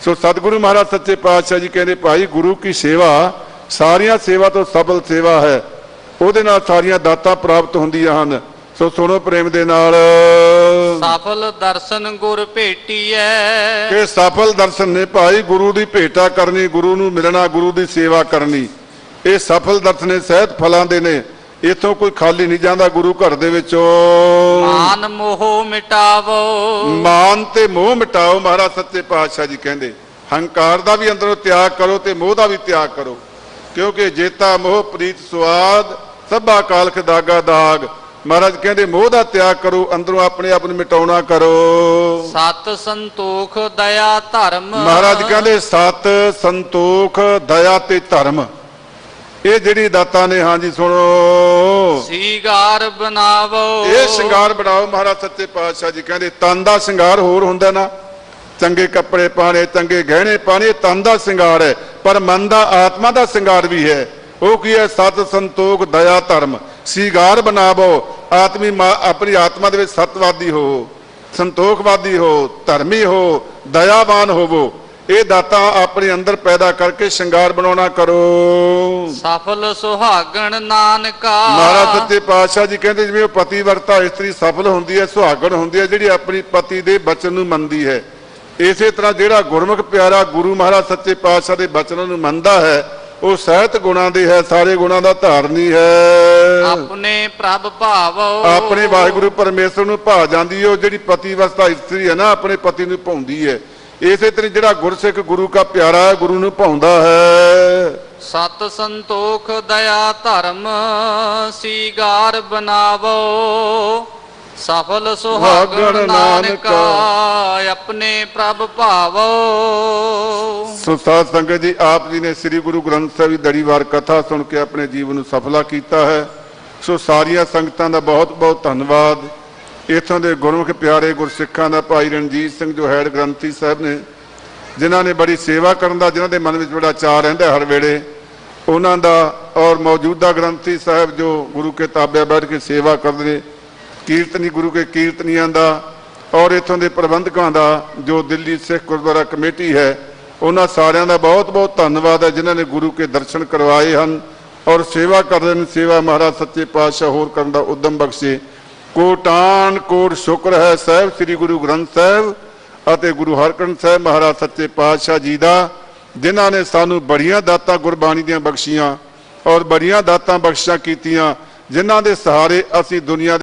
ਸੋ ਸਤਿਗੁਰੂ ਮਹਾਰਾਜ ਸੱਚੇ ਪਾਤਸ਼ਾਹ ਜੀ ਕਹਿੰਦੇ, ਭਾਈ ਗੁਰੂ ਕੀ ਸੇਵਾ ਸਾਰੀਆਂ ਸੇਵਾ ਤੋਂ ਸਫਲ ਸੇਵਾ ਹੈ, ਉਹਦੇ ਨਾਲ ਸਾਰੀਆਂ ਦਾਤਾਂ ਪ੍ਰਾਪਤ ਹੁੰਦੀਆਂ ਹਨ। ਸੋ ਸੁਣੋ ਪ੍ਰੇਮ ਦੇ ਨਾਲ,
ਸਫਲ ਦਰਸ਼ਨ ਗੁਰ ਭੇਟੀਐ।
ਕਿ ਸਫਲ ਦਰਸ਼ਨ ਨੇ ਭਾਈ ਗੁਰੂ ਦੀ ਭੇਟਾ ਕਰਨੀ, ਗੁਰੂ ਨੂੰ ਮਿਲਣਾ, ਗੁਰੂ ਦੀ ਸੇਵਾ ਕਰਨੀ, ਇਹ ਸਫਲ ਦਰਸ਼ਨ ਸਹਿਤ ਫਲਾਂ ਦੇ ਨੇ। ਇੱਥੋਂ ਕੋਈ ਖਾਲੀ ਨਹੀਂ ਜਾਂਦਾ ਗੁਰੂ ਘਰ ਦੇ ਵਿੱਚੋਂ।
ਮਾਨ ਮੋਹ ਮਿਟਾਵੋ,
ਮਾਨ ਤੇ ਮੋਹ ਮਿਟਾਓ। ਮਹਾਰਾਜ ਸੱਚੇ ਪਾਤਸ਼ਾਹ ਜੀ ਕਹਿੰਦੇ ਹੰਕਾਰ ਦਾ ਵੀ ਅੰਦਰੋਂ ਤਿਆਗ ਕਰੋ ਤੇ ਮੋਹ ਦਾ ਵੀ ਤਿਆਗ ਕਰੋ, ਕਿਉਂਕਿ ਜੇਤਾ ਮੋਹ ਪ੍ਰੀਤ ਸੁਆਦ ਸਭਾ ਕਾਲਖ ਦਾਗਾ ਦਾਗ। ਮਹਾਰਾਜ ਕਹਿੰਦੇ ਮੋਹ ਦਾ ਤਿਆਗ ਕਰੋ, ਅੰਦਰੋਂ ਆਪਣੇ ਆਪ ਨੂੰ ਮਿਟਾਉਣਾ ਕਰੋ।
ਸਤ ਸੰਤੋਖ ਦਇਆ ਧਰਮ।
ਮਹਾਰਾਜ ਕਹਿੰਦੇ ਸਤ ਸੰਤੋਖ ਦਇਆ ਤੇ ਧਰਮ, ਇਹ ਜਿਹੜੀ ਦਾਤਾਂ ਨੇ, ਹਾਂਜੀ ਸੁਣੋ,
ਸ਼ਿੰਗਾਰ ਬਣਾਵੋ।
ਇਹ ਸ਼ਿੰਗਾਰ ਬਣਾਓ। ਮਹਾਰਾਜ ਸੱਚੇ ਪਾਤਸ਼ਾਹ ਜੀ ਕਹਿੰਦੇ ਤਨ ਦਾ ਸ਼ਿੰਗਾਰ ਹੋਰ ਹੁੰਦਾ ਨਾ, ਚੰਗੇ ਕੱਪੜੇ ਪਾਣੇ, ਚੰਗੇ ਗਹਿਣੇ ਪਾਣੇ, ਤਨ ਦਾ ਸ਼ਿੰਗਾਰ ਹੈ, ਪਰ ਮਨ ਦਾ ਆਤਮਾ ਦਾ ਸ਼ਿੰਗਾਰ ਵੀ ਹੈ। ਉਹ ਕੀ ਹੈ? ਸਤ ਸੰਤੋਖ ਦਇਆ ਧਰਮ। ਸ਼ਿੰਗਾਰ ਬਣਾਵੋ, ਆਪਣੀ ਆਤਮਾ ਦੇ ਵਿੱਚ ਸਤਵਾਦੀ ਹੋ, ਸੰਤੋਖਵਾਦੀ ਹੋ, ਧਰਮੀ ਹੋ, ਦਇਆਵਾਨ ਹੋਵੋ। ਇਹ ਦਾਤਾਂ ਆਪਣੇ ਅੰਦਰ ਪੈਦਾ ਕਰਕੇ ਸ਼ਿੰਗਾਰ ਬਣਾਉਣਾ ਕਰੋ।
ਸਫਲ ਸੁਹਾਗਣ ਨਾਨਕਾ।
ਮਹਾਰਾਜ ਸੱਚੇ ਪਾਤਸ਼ਾਹ ਜੀ ਕਹਿੰਦੇ ਜਿਵੇਂ ਉਹ ਪਤੀ ਵਰਤਾ ਇਸਤਰੀ ਸਫਲ ਹੁੰਦੀ ਹੈ, ਸੁਹਾਗਣ ਹੁੰਦੀ ਹੈ, ਜਿਹੜੀ ਆਪਣੀ ਪਤੀ ਦੇ ਬਚਨ ਨੂੰ ਮੰਨਦੀ ਹੈ। ਇਸੇ ਤਰ੍ਹਾਂ ਜਿਹੜਾ ਗੁਰਮੁਖ ਪਿਆਰਾ ਗੁਰੂ ਮਹਾਰਾਜ ਸੱਚੇ ਪਾਤਸ਼ਾਹ ਦੇ ਬਚਨਾਂ ਨੂੰ ਮੰਨਦਾ ਹੈ, ਉਹ ਸਹਿਤ ਗੁਣਾਂ ਦੇ ਹੈ, ਸਾਰੇ ਗੁਣਾਂ ਦਾ ਧਾਰਨੀ ਹੈ।
ਆਪਣੇ ਪ੍ਰਭ ਭਾਵੋ।
ਆਪਣੇ ਵਾਹਿਗੁਰੂ ਪਰਮੇਸ਼ਰ ਨੂੰ ਭਾ ਜਾਂਦੀ ਹੈ। ਉਹ ਜਿਹੜੀ ਪਤੀ ਅਵਸਥਾ ਇਸਤਰੀ ਹੈ ਨਾ, ਆਪਣੇ ਪਤੀ ਨੂੰ ਭਾਉਂਦੀ ਹੈ। ਇਸੇ ਤਰ੍ਹਾਂ ਜਿਹੜਾ ਗੁਰਸਿੱਖ ਗੁਰੂ ਕਾ ਪਿਆਰਾ ਹੈ, ਗੁਰੂ ਨੂੰ ਭਾਉਂਦਾ ਹੈ।
ਸਤ ਸੰਤੋਖ ਦਇਆ ਧਰਮ ਸ਼ਿੰਗਾਰ ਬਣਾਵੋ। ਸਫਲ ਸੁਹਾਗਣ ਨਾਨਕਾ ਆਪਣੇ ਪ੍ਰਭ ਭਾਵੋ।
ਸੋ ਸਾਧ ਸੰਗਤ ਜੀ, ਆਪ ਜੀ ਨੇ ਸ੍ਰੀ ਗੁਰੂ ਗ੍ਰੰਥ ਸਾਹਿਬ ਦੀ ਦੜੀਵਾਰ ਕਥਾ ਸੁਣ ਕੇ ਆਪਣੇ ਜੀਵਨ ਨੂੰ ਸਫਲਾ ਕੀਤਾ ਹੈ। ਸੋ ਸਾਰੀਆਂ ਸੰਗਤਾਂ ਦਾ ਬਹੁਤ ਬਹੁਤ ਧੰਨਵਾਦ। ਇੱਥੋਂ ਦੇ ਗੁਰਮੁਖ ਪਿਆਰੇ ਗੁਰਸਿੱਖਾਂ ਦਾ ਭਾਈ ਰਣਜੀਤ ਸਿੰਘ ਜੋ ਹੈਡ ਗ੍ਰੰਥੀ ਸਾਹਿਬ ਨੇ, ਜਿਨ੍ਹਾਂ ਨੇ ਬੜੀ ਸੇਵਾ ਕਰਨ ਦਾ, ਜਿਨ੍ਹਾਂ ਦੇ ਮਨ ਵਿੱਚ ਬੜਾ ਚਾਅ ਰਹਿੰਦਾ ਹਰ ਵੇਲੇ, ਉਹਨਾਂ ਦਾ, ਔਰ ਮੌਜੂਦਾ ਗ੍ਰੰਥੀ ਸਾਹਿਬ ਜੋ ਗੁਰੂ ਕੇ ਤਾਬਿਆਂ ਬੈਠ ਕੇ ਸੇਵਾ ਕਰਦੇ ਨੇ, ਕੀਰਤਨੀ ਗੁਰੂ ਕੇ ਕੀਰਤਨੀਆਂ ਦਾ, ਔਰ ਇੱਥੋਂ ਦੇ ਪ੍ਰਬੰਧਕਾਂ ਦਾ, ਜੋ ਦਿੱਲੀ ਸਿੱਖ ਗੁਰਦੁਆਰਾ ਕਮੇਟੀ ਹੈ, ਉਹਨਾਂ ਸਾਰਿਆਂ ਦਾ ਬਹੁਤ ਬਹੁਤ ਧੰਨਵਾਦ ਹੈ, ਜਿਨ੍ਹਾਂ ਨੇ ਗੁਰੂ ਕੇ ਦਰਸ਼ਨ ਕਰਵਾਏ ਹਨ ਔਰ ਸੇਵਾ ਕਰ ਰਹੇ ਨੇ। ਸੇਵਾ ਮਹਾਰਾਜ ਸੱਚੇ ਪਾਤਸ਼ਾਹ ਹੋਰ ਕਰਨ ਦਾ ਉਦਮ ਬਖਸ਼ੇ। ਕੋਟਾਨ ਕੋਟ ਸ਼ੁਕਰ ਹੈ ਸਾਹਿਬ ਸ੍ਰੀ ਗੁਰੂ ਗ੍ਰੰਥ ਸਾਹਿਬ ਅਤੇ ਗੁਰੂ ਹਰਕ੍ਰਿਸ਼ਨ ਸਾਹਿਬ ਮਹਾਰਾਜ ਸੱਚੇ ਪਾਤਸ਼ਾਹ ਜੀ ਦਾ, ਜਿਨ੍ਹਾਂ ਨੇ ਸਾਨੂੰ ਬੜੀਆਂ ਦਾਤਾਂ ਗੁਰਬਾਣੀ ਦੀਆਂ ਬਖਸ਼ੀਆਂ ਔਰ ਬੜੀਆਂ ਦਾਤਾਂ ਬਖਸ਼ਾਂ ਕੀਤੀਆਂ, ਜਿਨ੍ਹਾਂ ਦੇ ਸਹਾਰੇ ਅਸੀਂ ਦੁਨੀਆ